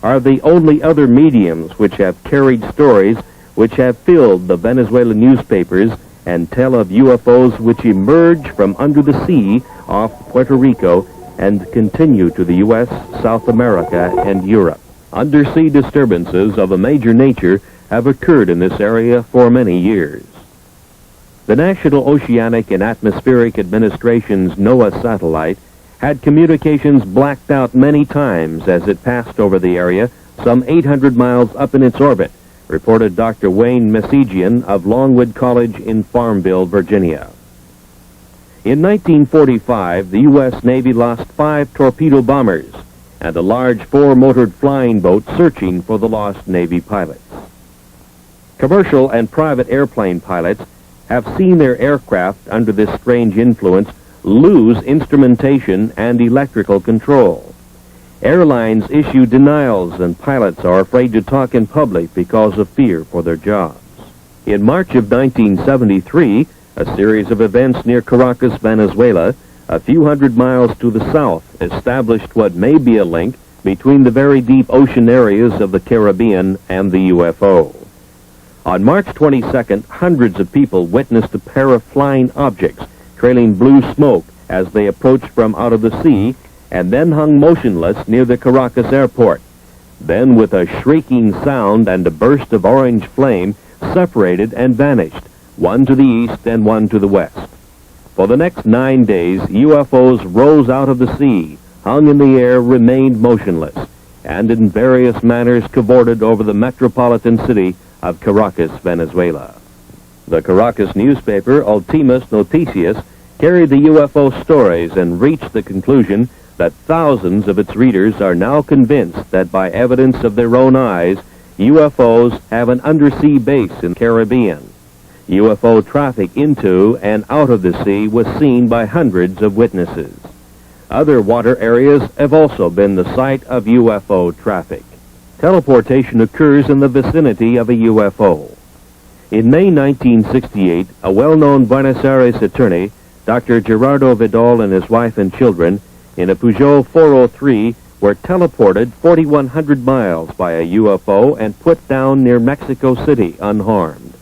S3: are the only other mediums which have carried stories which have filled the Venezuelan newspapers and tell of UFOs which emerge from under the sea off Puerto Rico and continue to the U.S., South America, and Europe. Undersea disturbances of a major nature have occurred in this area for many years. The National Oceanic and Atmospheric Administration's NOAA satellite had communications blacked out many times as it passed over the area some 800 miles up in its orbit, reported Dr. Wayne Messigian of Longwood College in Farmville, Virginia. In 1945, the U.S. Navy lost 5 torpedo bombers and a large 4-motored flying boat searching for the lost Navy pilots. Commercial and private airplane pilots have seen their aircraft under this strange influence lose instrumentation and electrical control. Airlines issue denials and pilots are afraid to talk in public because of fear for their jobs. In March of 1973, a series of events near Caracas, Venezuela, a few hundred miles to the south, established what may be a link between the very deep ocean areas of the Caribbean and the UFO. On March 22nd, hundreds of people witnessed a pair of flying objects trailing blue smoke as they approached from out of the sea and then hung motionless near the Caracas airport. Then, with a shrieking sound and a burst of orange flame, separated and vanished, one to the east and one to the west. For the next 9 days, UFOs rose out of the sea, hung in the air, remained motionless, and in various manners cavorted over the metropolitan city of Caracas, Venezuela. The Caracas newspaper, Ultimas Noticias, carried the UFO stories and reached the conclusion that thousands of its readers are now convinced that by evidence of their own eyes, UFOs have an undersea base in the Caribbean. UFO traffic into and out of the sea was seen by hundreds of witnesses. Other water areas have also been the site of UFO traffic. Teleportation occurs in the vicinity of a UFO. In May 1968, a well-known Buenos Aires attorney, Dr. Gerardo Vidal, and his wife and children, in a Peugeot 403, were teleported 4,100 miles by a UFO and put down near Mexico City unharmed.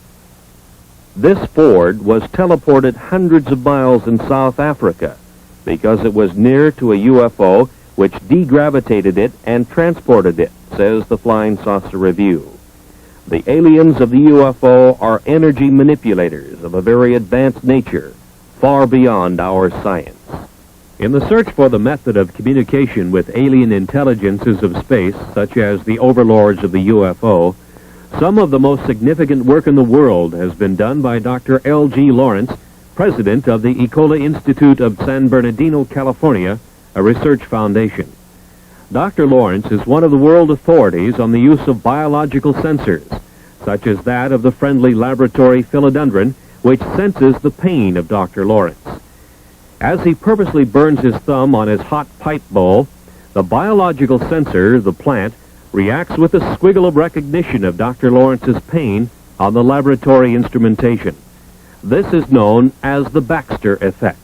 S3: This Ford was teleported hundreds of miles in South Africa because it was near to a UFO which degravitated it and transported it, says the Flying Saucer Review. The aliens of the UFO are energy manipulators of a very advanced nature, far beyond our science. In the search for the method of communication with alien intelligences of space, such as the overlords of the UFO, some of the most significant work in the world has been done by Dr. L.G. Lawrence, president of the Ecola Institute of San Bernardino, California, a research foundation. Dr. Lawrence is one of the world authorities on the use of biological sensors, such as that of the friendly laboratory philodendron, which senses the pain of Dr. Lawrence. As he purposely burns his thumb on his hot pipe bowl, the biological sensor, the plant, reacts with a squiggle of recognition of Dr. Lawrence's pain on the laboratory instrumentation. This is known as the Baxter effect.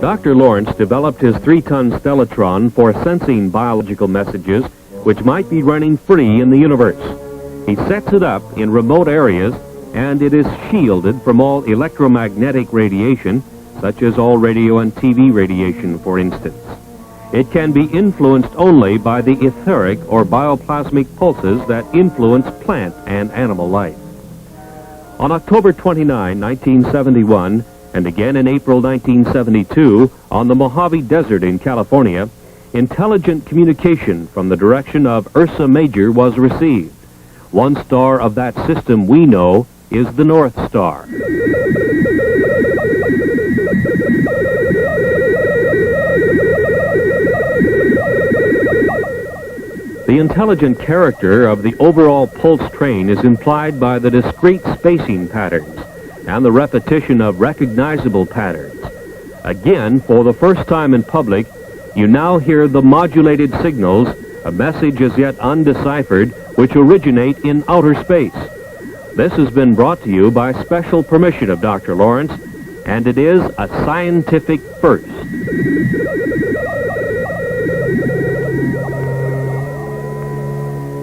S3: Dr. Lawrence developed his 3-ton stellatron for sensing biological messages which might be running free in the universe. He sets it up in remote areas, and it is shielded from all electromagnetic radiation, such as all radio and TV radiation, for instance. It can be influenced only by the etheric or bioplasmic pulses that influence plant and animal life. On October 29, 1971, and again in April 1972, on the Mojave Desert in California, intelligent communication from the direction of Ursa Major was received. One star of that system we know is the North Star. The intelligent character of the overall pulse train is implied by the discrete spacing patterns and the repetition of recognizable patterns. Again, for the first time in public, you now hear the modulated signals, a message as yet undeciphered, which originate in outer space. This has been brought to you by special permission of Dr. Lawrence, and it is a scientific first.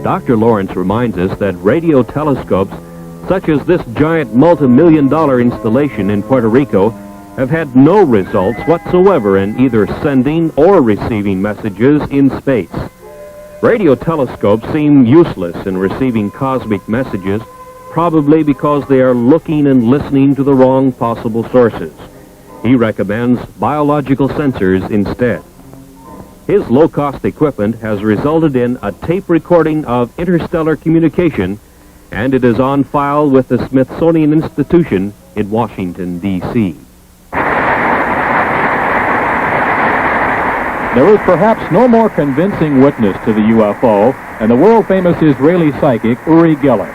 S3: Dr. Lawrence reminds us that radio telescopes, such as this giant multi-million-dollar installation in Puerto Rico, have had no results whatsoever in either sending or receiving messages in space. Radio telescopes seem useless in receiving cosmic messages, probably because they are looking and listening to the wrong possible sources. He recommends biological sensors instead. His low-cost equipment has resulted in a tape recording of interstellar communication, and it is on file with the Smithsonian Institution in Washington, D.C.
S5: There is perhaps no more convincing witness to the UFO than the world-famous Israeli psychic Uri Geller,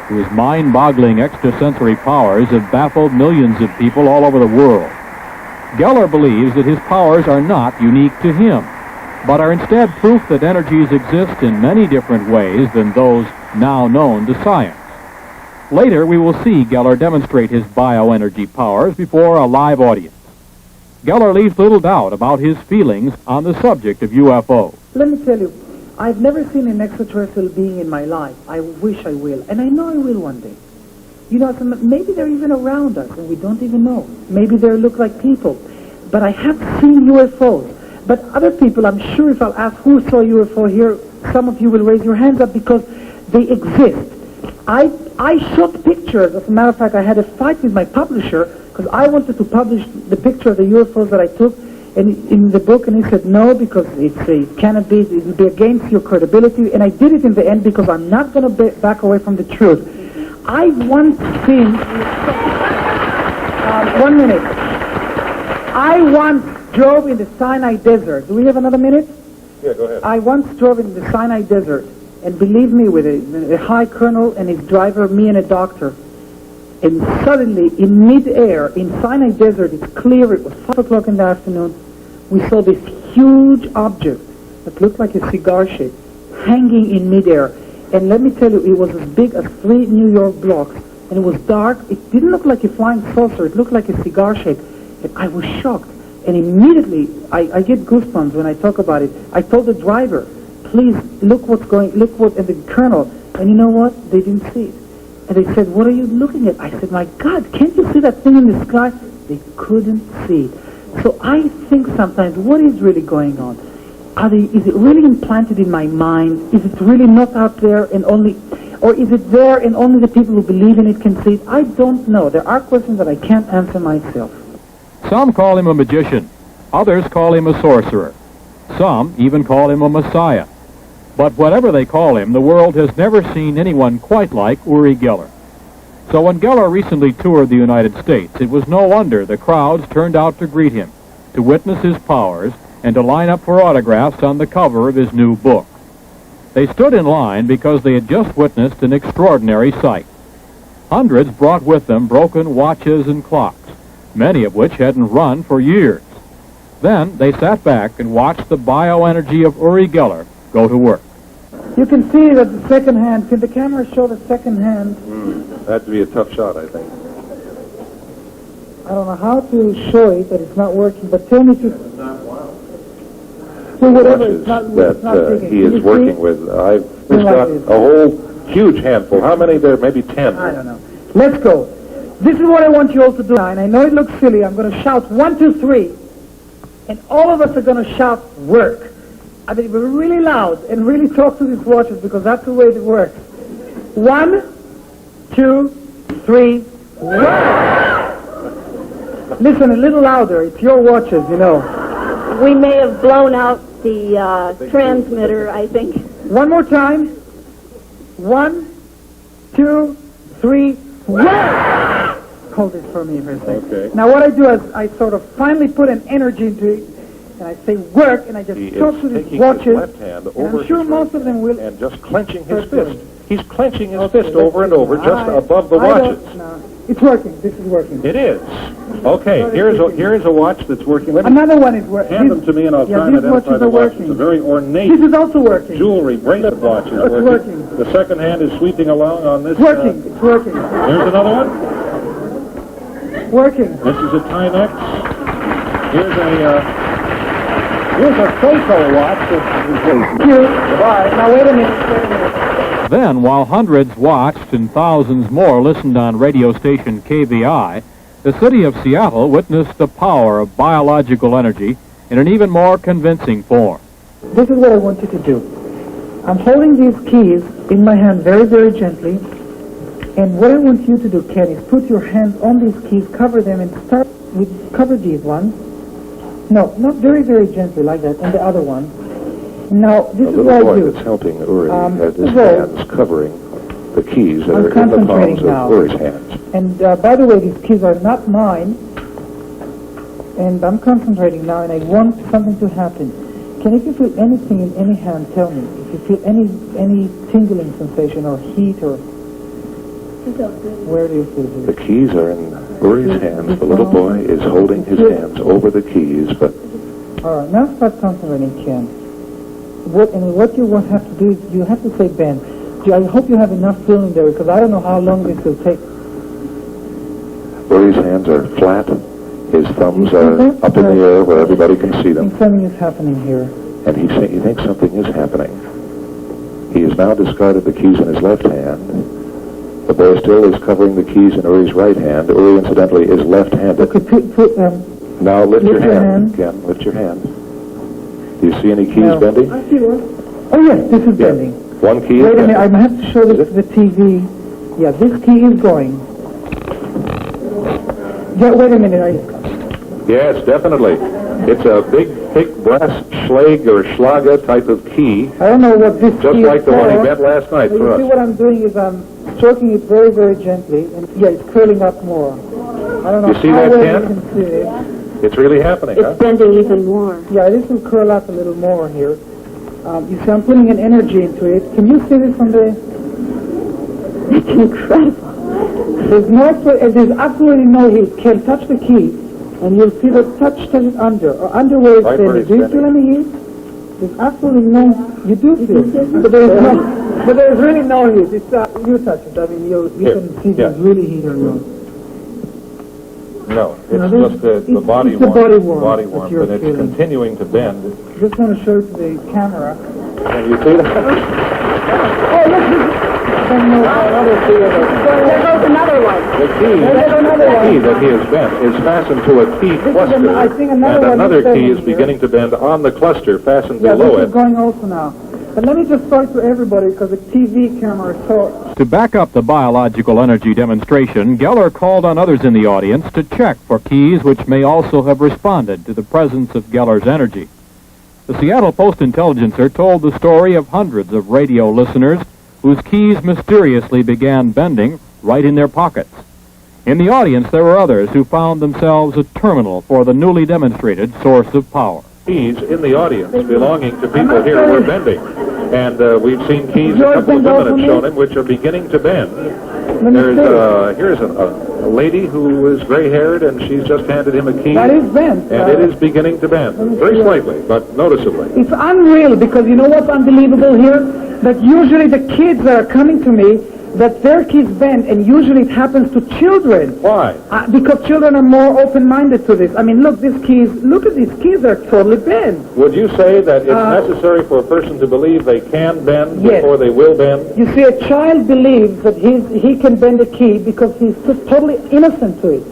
S5: whose mind-boggling extrasensory powers have baffled millions of people all over the world. Geller believes that his powers are not unique to him, but are instead proof that energies exist in many different ways than those now known to science. Later, we will see Geller demonstrate his bioenergy powers before a live audience. Geller leaves little doubt about his feelings on the subject of UFOs.
S11: Let me tell you, I've never seen an extraterrestrial being in my life. I wish I will, and I know I will one day. You know, maybe they're even around us, and we don't even know. Maybe they look like people. But I have seen UFOs. But other people, I'm sure if I'll ask who saw UFO here, some of you will raise your hands up because they exist. I shot pictures. As a matter of fact, I had a fight with my publisher because I wanted to publish the picture of the UFOs that I took in the book, and he said no because it cannot be, it will be against your credibility. And I did it in the end because I'm not going to back away from the truth. I once seen... 1 minute. I once drove in the Sinai Desert. Do we have another minute?
S8: Yeah, go ahead.
S11: I once drove in the Sinai Desert, and believe me, with a high colonel and his driver, me and a doctor. And suddenly, in mid-air, in Sinai Desert, it's clear, it was 5 o'clock in the afternoon, we saw this huge object that looked like a cigar shape hanging in mid-air. And let me tell you, it was as big as 3 New York blocks, and it was dark. It didn't look like a flying saucer. It looked like a cigar shape. And I was shocked. And immediately, I get goosebumps when I talk about it. I told the driver, please, look what, and the colonel, and you know what? They didn't see it. And they said, what are you looking at? I said, my God, can't you see that thing in the sky? They couldn't see it. So I think sometimes, what is really going on? Is it really implanted in my mind? Is it really not out there and only, or is it there and only the people who believe in it can see it? I don't know. There are questions that I can't answer myself.
S5: Some call him a magician. Others call him a sorcerer. Some even call him a messiah. But whatever they call him, the world has never seen anyone quite like Uri Geller. So when Geller recently toured the United States, it was no wonder the crowds turned out to greet him, to witness his powers, and to line up for autographs on the cover of his new book. They stood in line because they had just witnessed an extraordinary sight. Hundreds brought with them broken watches and clocks, many of which hadn't run for years. Then they sat back and watched the bioenergy of Uri Geller go to work.
S11: You can see that the second hand, can the camera show the second hand?
S8: That'd be a tough shot, I think.
S11: I don't know how to show it, but it's not working, but tell me to... Well, whatever, it's not digging.
S8: He is working with. I've just got a whole huge handful. How many there? Maybe 10.
S11: I don't know. Let's go. This is what I want you all to do now, and I know it looks silly. I'm going to shout 1, 2, 3, and all of us are going to shout work. I mean, we're really loud and really talk to these watches because that's the way it works. 1, 2, 3, work! Listen a little louder. It's your watches, you know.
S12: We may have blown out the transmitter, I think.
S11: One more time. 1, 2, 3, work! Hold it for me for a second.
S8: Okay.
S11: Now what I do is I sort of finally put an energy into it, and I say work, and I just talk to these watches,
S8: his left hand over
S11: and I'm sure most of them will...
S8: And just clenching his fist. He's clenching his fist over and over just above the watches.
S11: No. It's working. This is working.
S8: It is. Okay, here's a watch that's working.
S11: Another one is working.
S8: Hand them to me and I'll try and identify the watch. It's a very ornate...
S11: This is also working.
S8: Jewelry, bracelet watch is working. The second hand is sweeping along on this...
S11: It's working. It's working.
S8: Here's another one.
S11: Working.
S8: This is a Timex. Here's a Seiko watch.
S11: Goodbye. Now wait a minute.
S5: Then, while hundreds watched and thousands more listened on radio station KVI, the city of Seattle witnessed the power of biological energy in an even more convincing form.
S11: This is what I want you to do. I'm holding these keys in my hand very, very gently. And what I want you to do, Ken, is put your hands on these keys, cover them, and start with, cover these ones. No, not very, very gently like that, and the other one. Now, this is what I do.
S8: The little boy that's helping Uri has his hands covering the keys that are in the palms of Uri's hands.
S11: And by the way, these keys are not mine. And I'm concentrating now, and I want something to happen. Can if you feel anything in any hand, tell me. If you feel any tingling sensation or heat or... Where do you feel it?
S8: The keys are in Uri's hands. The little boy is holding his hands over the keys, but...
S11: All right, now start concentrating, Ken. What you will have to do is you have to say, Ben, I hope you have enough feeling there, because I don't know how long this will take.
S8: Uri's hands are flat. His thumbs are up in the air where everybody can see them.
S11: And something is happening here.
S8: And he thinks something is happening. He has now discarded the keys in his left hand. The boy still is covering the keys in Uri's right hand. Uri, incidentally, is left-handed. Now lift your hand. Ken, lift your hand. Do you see any keys bending?
S11: I see one. Oh, yes, this is bending.
S8: One key is
S11: Wait a minute,
S8: bending.
S11: I have to show this to the TV. Yeah, this key is going. Yeah, wait a minute.
S8: Yes, definitely. It's a big, thick brass schlag or schlager type of key.
S11: I don't know what this
S8: just
S11: key
S8: like
S11: is
S8: the one he
S11: for.
S8: bent last night
S11: You
S8: for
S11: see
S8: us.
S11: what I'm doing is I'm stroking it very, very gently. And yeah, it's curling up more. I don't know
S8: You see
S11: how
S8: that,
S11: well
S8: Ken?
S11: you can see it.
S8: It's really happening, huh?
S12: It's bending even more.
S11: Yeah, this will curl up a little more here. You see, I'm putting an energy into it. Can you see this from the...
S12: It's incredible.
S11: There's absolutely no heat. Can touch the key, and you'll see the touch it under, or under where it's bending. Do you feel any heat? There's absolutely no... You do feel it. But there's really no heat. It's, you touch it. I mean, you can see there's really heat or no.
S8: No, it's just the body warmth. Body warmth, and it's continuing to bend.
S11: Just want to show it to the camera.
S8: Can you see that?
S11: Oh, look!
S12: There goes another one.
S8: The key that he has bent is fastened to a key cluster, and another key is beginning to bend on the cluster fastened below
S11: this
S8: it.
S11: is going also now. But let me just start to everybody, because the TV camera is so...
S5: To back up the biological energy demonstration, Geller called on others in the audience to check for keys which may also have responded to the presence of Geller's energy. The Seattle Post-Intelligencer told the story of hundreds of radio listeners whose keys mysteriously began bending right in their pockets. In the audience, there were others who found themselves a terminal for the newly demonstrated source of power.
S8: Keys in the audience belonging to people here were bending. And we've seen keys, a couple of women have shown him, which are beginning to bend. Here's a lady who is gray-haired, and she's just handed him a key.
S11: That is bent.
S8: And it is beginning to bend. Very slightly, but noticeably.
S11: It's unreal, because you know what's unbelievable here? That usually the kids that are coming to me, that their keys bend, and usually it happens to children.
S8: Why?
S11: Because children are more open-minded to this. I mean, look, look at these keys, they're totally bent.
S8: Would you say that it's necessary for a person to believe they can bend before they will bend?
S11: You see, a child believes that he can bend a key because he's just totally innocent to it.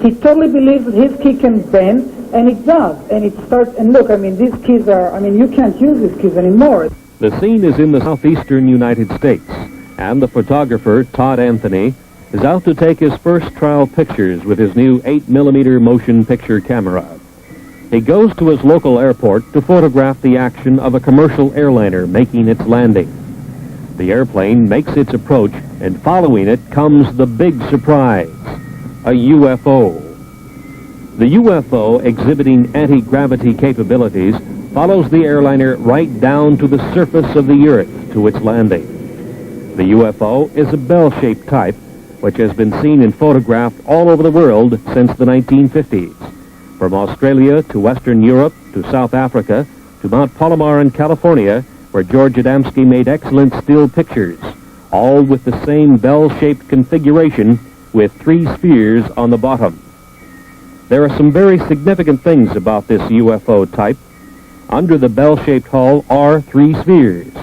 S11: He totally believes that his key can bend, and it does. And it starts, and look, I mean, these keys are, I mean, you can't use these keys anymore.
S3: The scene is in the southeastern United States, and the photographer, Todd Anthony, is out to take his first trial pictures with his new 8mm motion picture camera. He goes to his local airport to photograph the action of a commercial airliner making its landing. The airplane makes its approach, and following it comes the big surprise, a UFO. The UFO, exhibiting anti-gravity capabilities, follows the airliner right down to the surface of the Earth to its landing. The UFO is a bell-shaped type, which has been seen and photographed all over the world since the 1950s, from Australia to Western Europe to South Africa to Mount Palomar in California, where George Adamski made excellent still pictures, all with the same bell-shaped configuration with 3 spheres on the bottom. There are some very significant things about this UFO type. Under the bell-shaped hull are 3 spheres.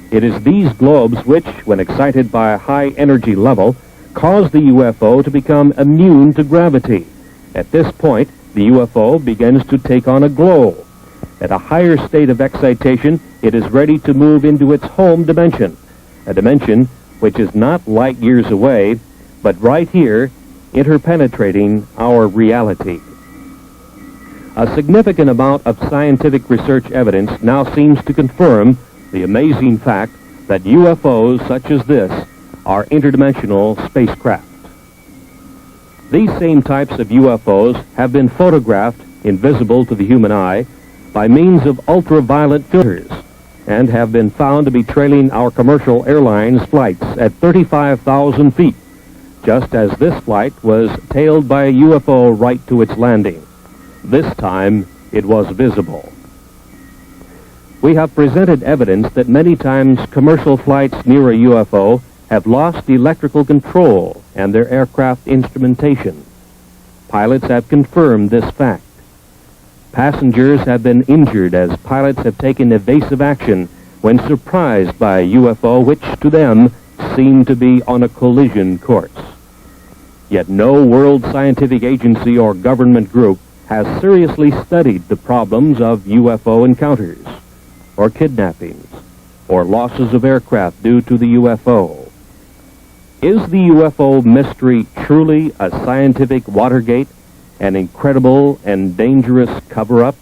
S3: It is these globes which, when excited by a high energy level, cause the UFO to become immune to gravity. At this point, the UFO begins to take on a glow. At a higher state of excitation, it is ready to move into its home dimension, a dimension which is not light years away, but right here, interpenetrating our reality. A significant amount of scientific research evidence now seems to confirm the amazing fact that UFOs such as this are interdimensional spacecraft. These same types of UFOs have been photographed invisible to the human eye by means of ultraviolet filters and have been found to be trailing our commercial airlines flights at 35,000 feet, just as this flight was tailed by a UFO right to its landing. This time, it was visible. We have presented evidence that many times commercial flights near a UFO have lost electrical control and their aircraft instrumentation. Pilots have confirmed this fact. Passengers have been injured as pilots have taken evasive action when surprised by a UFO which to them seemed to be on a collision course. Yet no world scientific agency or government group has seriously studied the problems of UFO encounters, or kidnappings, or losses of aircraft due to the UFO. Is the UFO mystery truly a scientific Watergate, an incredible and dangerous cover-up?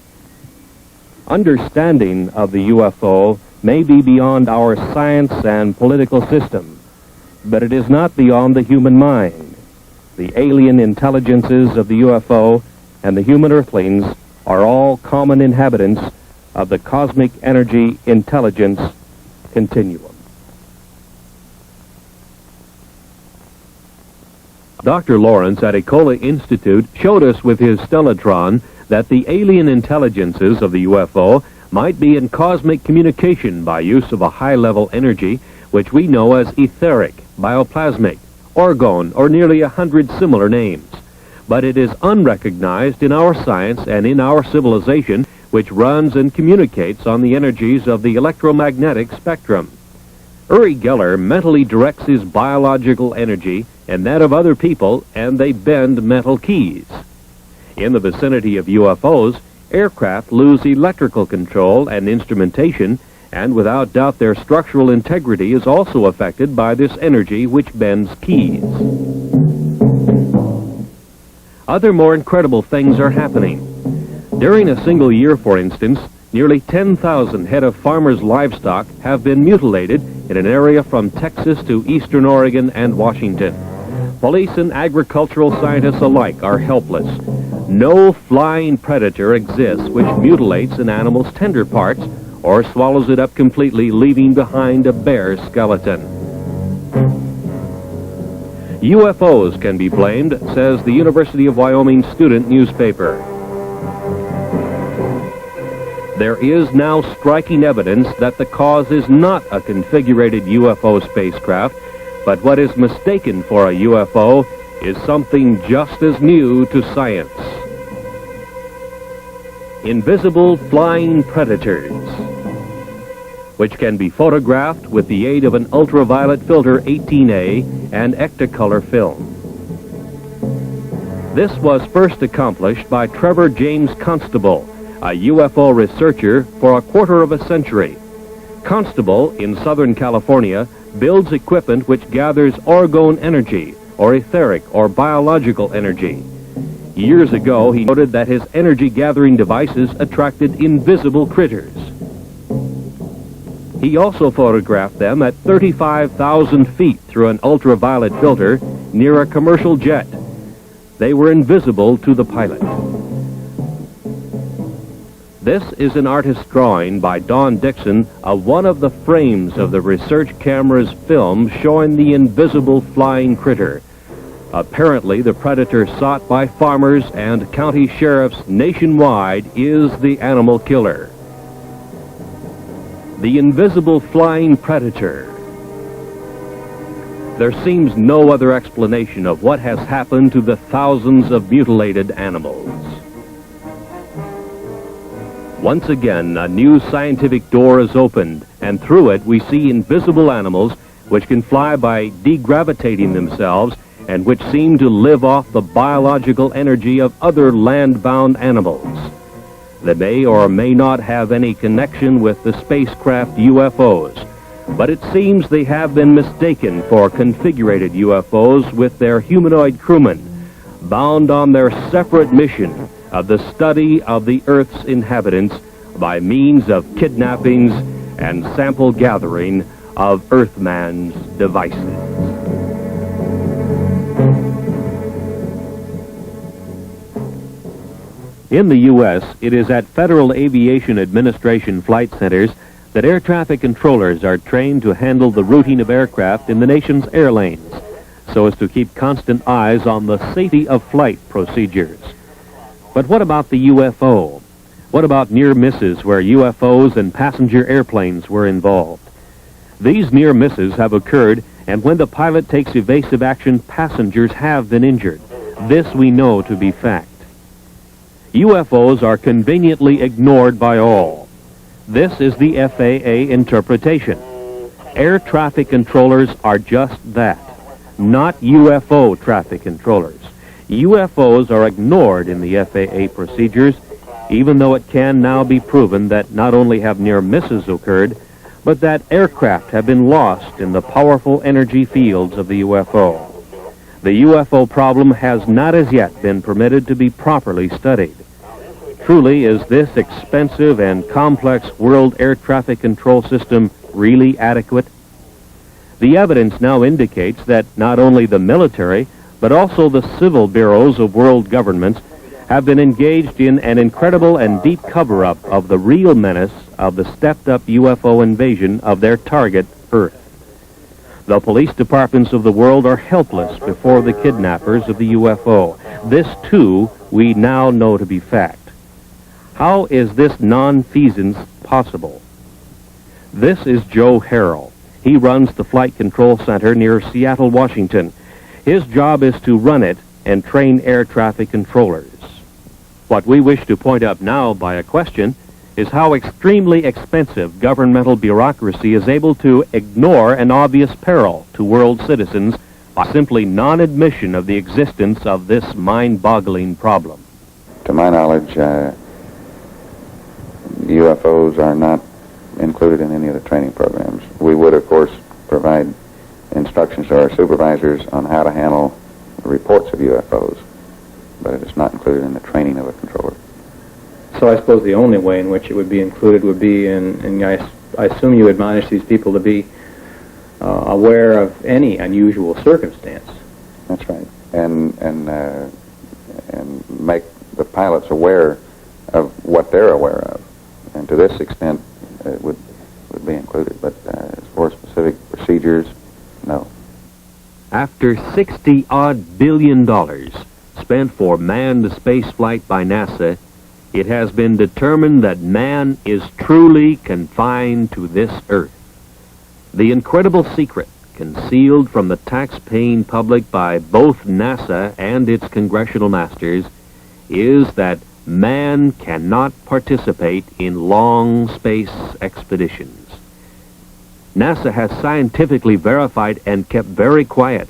S3: Understanding of the UFO may be beyond our science and political system, but it is not beyond the human mind. The alien intelligences of the UFO and the human earthlings are all common inhabitants of the cosmic energy intelligence continuum. Dr. Lawrence at Ecola Institute showed us with his stellatron that the alien intelligences of the UFO might be in cosmic communication by use of a high-level energy which we know as etheric, bioplasmic, orgone, or nearly 100 similar names. But it is unrecognized in our science and in our civilization, which runs and communicates on the energies of the electromagnetic spectrum. Uri Geller mentally directs his biological energy and that of other people, and they bend metal keys. In the vicinity of UFOs, aircraft lose electrical control and instrumentation, and without doubt their structural integrity is also affected by this energy which bends keys. Other more incredible things are happening. During a single year, for instance, nearly 10,000 head of farmers' livestock have been mutilated in an area from Texas to eastern Oregon and Washington. Police and agricultural scientists alike are helpless. No flying predator exists which mutilates an animal's tender parts or swallows it up completely, leaving behind a bare skeleton. UFOs can be blamed, says the University of Wyoming student newspaper. There is now striking evidence that the cause is not a configurated UFO spacecraft, but what is mistaken for a UFO is something just as new to science. Invisible flying predators, which can be photographed with the aid of an ultraviolet filter 18A and Ectacolor film. This was first accomplished by Trevor James Constable, a UFO researcher for a quarter of a century. Constable, in Southern California, builds equipment which gathers orgone energy, or etheric or biological energy. Years ago, he noted that his energy-gathering devices attracted invisible critters. He also photographed them at 35,000 feet through an ultraviolet filter near a commercial jet. They were invisible to the pilot. This is an artist's drawing by Don Dixon of one of the frames of the research camera's film showing the invisible flying critter. Apparently, the predator sought by farmers and county sheriffs nationwide is the animal killer. The invisible flying predator. There seems no other explanation of what has happened to the thousands of mutilated animals. Once again, a new scientific door is opened, and through it we see invisible animals which can fly by degravitating themselves and which seem to live off the biological energy of other land-bound animals. that may or may not have any connection with the spacecraft UFOs, but it seems they have been mistaken for configurated UFOs with their humanoid crewmen, bound on their separate mission of the study of the Earth's inhabitants by means of kidnappings and sample gathering of Earthman's devices. In the U.S., it is at Federal Aviation Administration flight centers that air traffic controllers are trained to handle the routing of aircraft in the nation's air lanes, so as to keep constant eyes on the safety of flight procedures. But what about the UFO? What about near misses where UFOs and passenger airplanes were involved? These near misses have occurred, and when the pilot takes evasive action, passengers have been injured. This we know to be fact. UFOs are conveniently ignored by all. This is the FAA interpretation. Air traffic controllers are just that, not UFO traffic controllers. UFOs are ignored in the FAA procedures, even though it can now be proven that not only have near misses occurred, but that aircraft have been lost in the powerful energy fields of the UFO. The UFO problem has not as yet been permitted to be properly studied. Truly, is this expensive and complex world air traffic control system really adequate? The evidence now indicates that not only the military, but also the civil bureaus of world governments have been engaged in an incredible and deep cover-up of the real menace of the stepped-up UFO invasion of their target, Earth. The police departments of the world are helpless before the kidnappers of the UFO. This, too, we now know to be fact. How is this nonfeasance possible? This is Joe Harrell. He runs the Flight Control Center near Seattle, Washington. His job is to run it and train air traffic controllers. What we wish to point out now by a question is how extremely expensive governmental bureaucracy is able to ignore an obvious peril to world citizens by simply non-admission of the existence of this mind-boggling problem.
S13: To my knowledge, UFOs are not included in any of the training programs. We would, of course, provide instructions to our supervisors on how to handle reports of UFOs, but it is not included in the training of a controller.
S14: So I suppose the only way in which it would be included would be in I assume you admonish these people to be aware of any unusual circumstance.
S13: That's right, and make the pilots aware of what they're aware of, and to this extent it would be included. But as far as specific procedures, no.
S3: After $60-odd billion spent for manned spaceflight by NASA, it has been determined that man is truly confined to this Earth. The incredible secret concealed from the tax-paying public by both NASA and its congressional masters is that man cannot participate in long space expeditions. NASA has scientifically verified and kept very quiet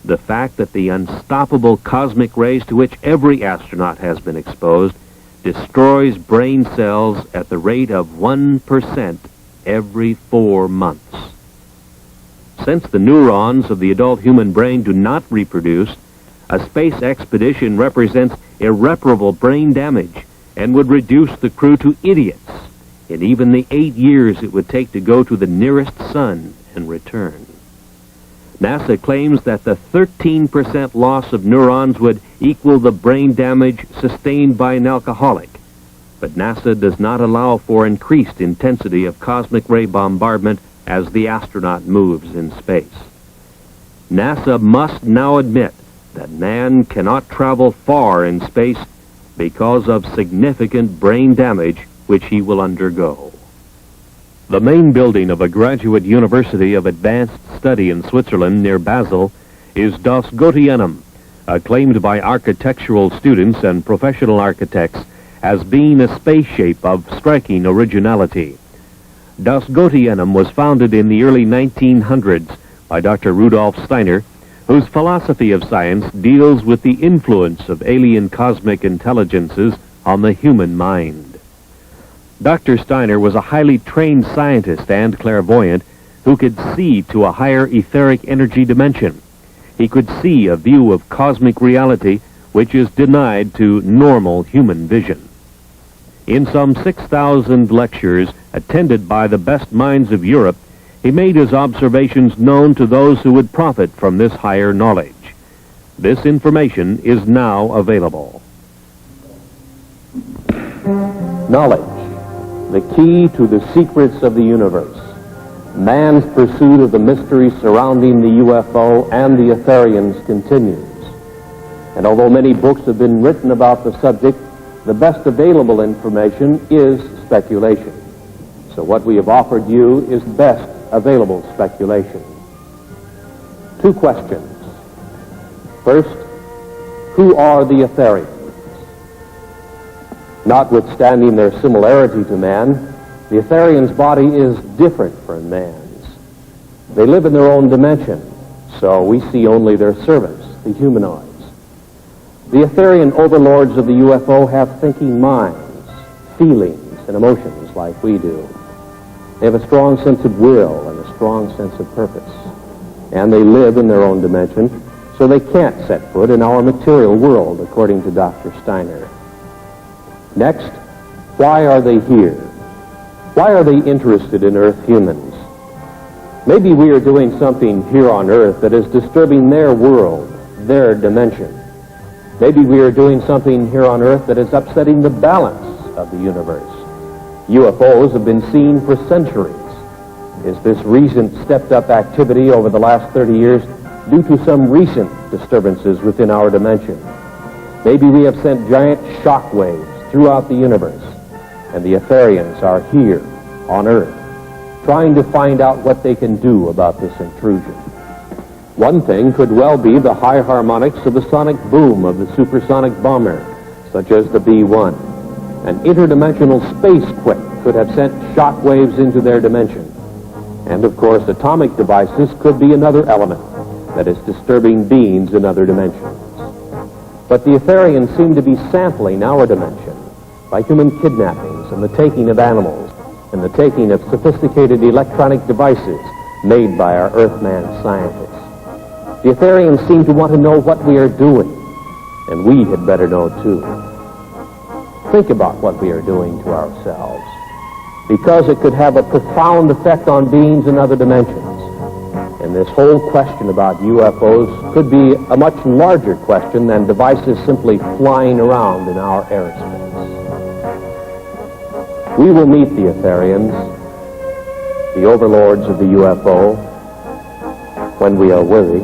S3: the fact that the unstoppable cosmic rays to which every astronaut has been exposed destroys brain cells at the rate of 1% every 4 months. Since the neurons of the adult human brain do not reproduce, a space expedition represents irreparable brain damage and would reduce the crew to idiots in even the 8 years it would take to go to the nearest sun and return. NASA claims that the 13% loss of neurons would equal the brain damage sustained by an alcoholic, but NASA does not allow for increased intensity of cosmic ray bombardment as the astronaut moves in space. NASA must now admit that man cannot travel far in space because of significant brain damage which he will undergo. The main building of a graduate university of advanced study in Switzerland near Basel is Das Gotianum, acclaimed by architectural students and professional architects as being a space shape of striking originality. Das Gotianum was founded in the early 1900s by Dr. Rudolf Steiner, whose philosophy of science deals with the influence of alien cosmic intelligences on the human mind. Dr. Steiner was a highly trained scientist and clairvoyant who could see to a higher etheric energy dimension. He could see a view of cosmic reality which is denied to normal human vision. In some 6,000 lectures attended by the best minds of Europe, he made his observations known to those who would profit from this higher knowledge. This information is now available.
S1: Knowledge, the key to the secrets of the universe. Man's pursuit of the mysteries surrounding the UFO and the Etherians continues. And although many books have been written about the subject, the best available information is speculation. So what we have offered you is best available speculation. 2 questions. First, who are the Etherians? Notwithstanding their similarity to man, the Etherians' body is different from man's. They live in their own dimension, so we see only their servants, the humanoids. The Etherian overlords of the UFO have thinking minds, feelings, and emotions like we do. They have a strong sense of will and a strong sense of purpose. And they live in their own dimension, so they can't set foot in our material world, according to Dr. Steiner. Next, why are they here? Why are they interested in Earth humans? Maybe we are doing something here on Earth that is disturbing their world, their dimension. Maybe we are doing something here on Earth that is upsetting the balance of the universe. UFOs have been seen for centuries. Is this recent stepped-up activity over the last 30 years due to some recent disturbances within our dimension? Maybe we have sent giant shock waves throughout the universe, and the Etherians are here on Earth, trying to find out what they can do about this intrusion. One thing could well be the high harmonics of the sonic boom of the supersonic bomber, such as the B-1. An interdimensional space quake could have sent shock waves into their dimension. And of course, atomic devices could be another element that is disturbing beings in other dimensions. But the Etherians seem to be sampling our dimension by human kidnappings and the taking of animals and the taking of sophisticated electronic devices made by our Earthman scientists. The Etherians seem to want to know what we are doing, and we had better know too. Think about what we are doing to ourselves, because it could have a profound effect on beings in other dimensions. And this whole question about UFOs could be a much larger question than devices simply flying around in our airspace. We will meet the Etherians, the overlords of the UFO, when we are worthy.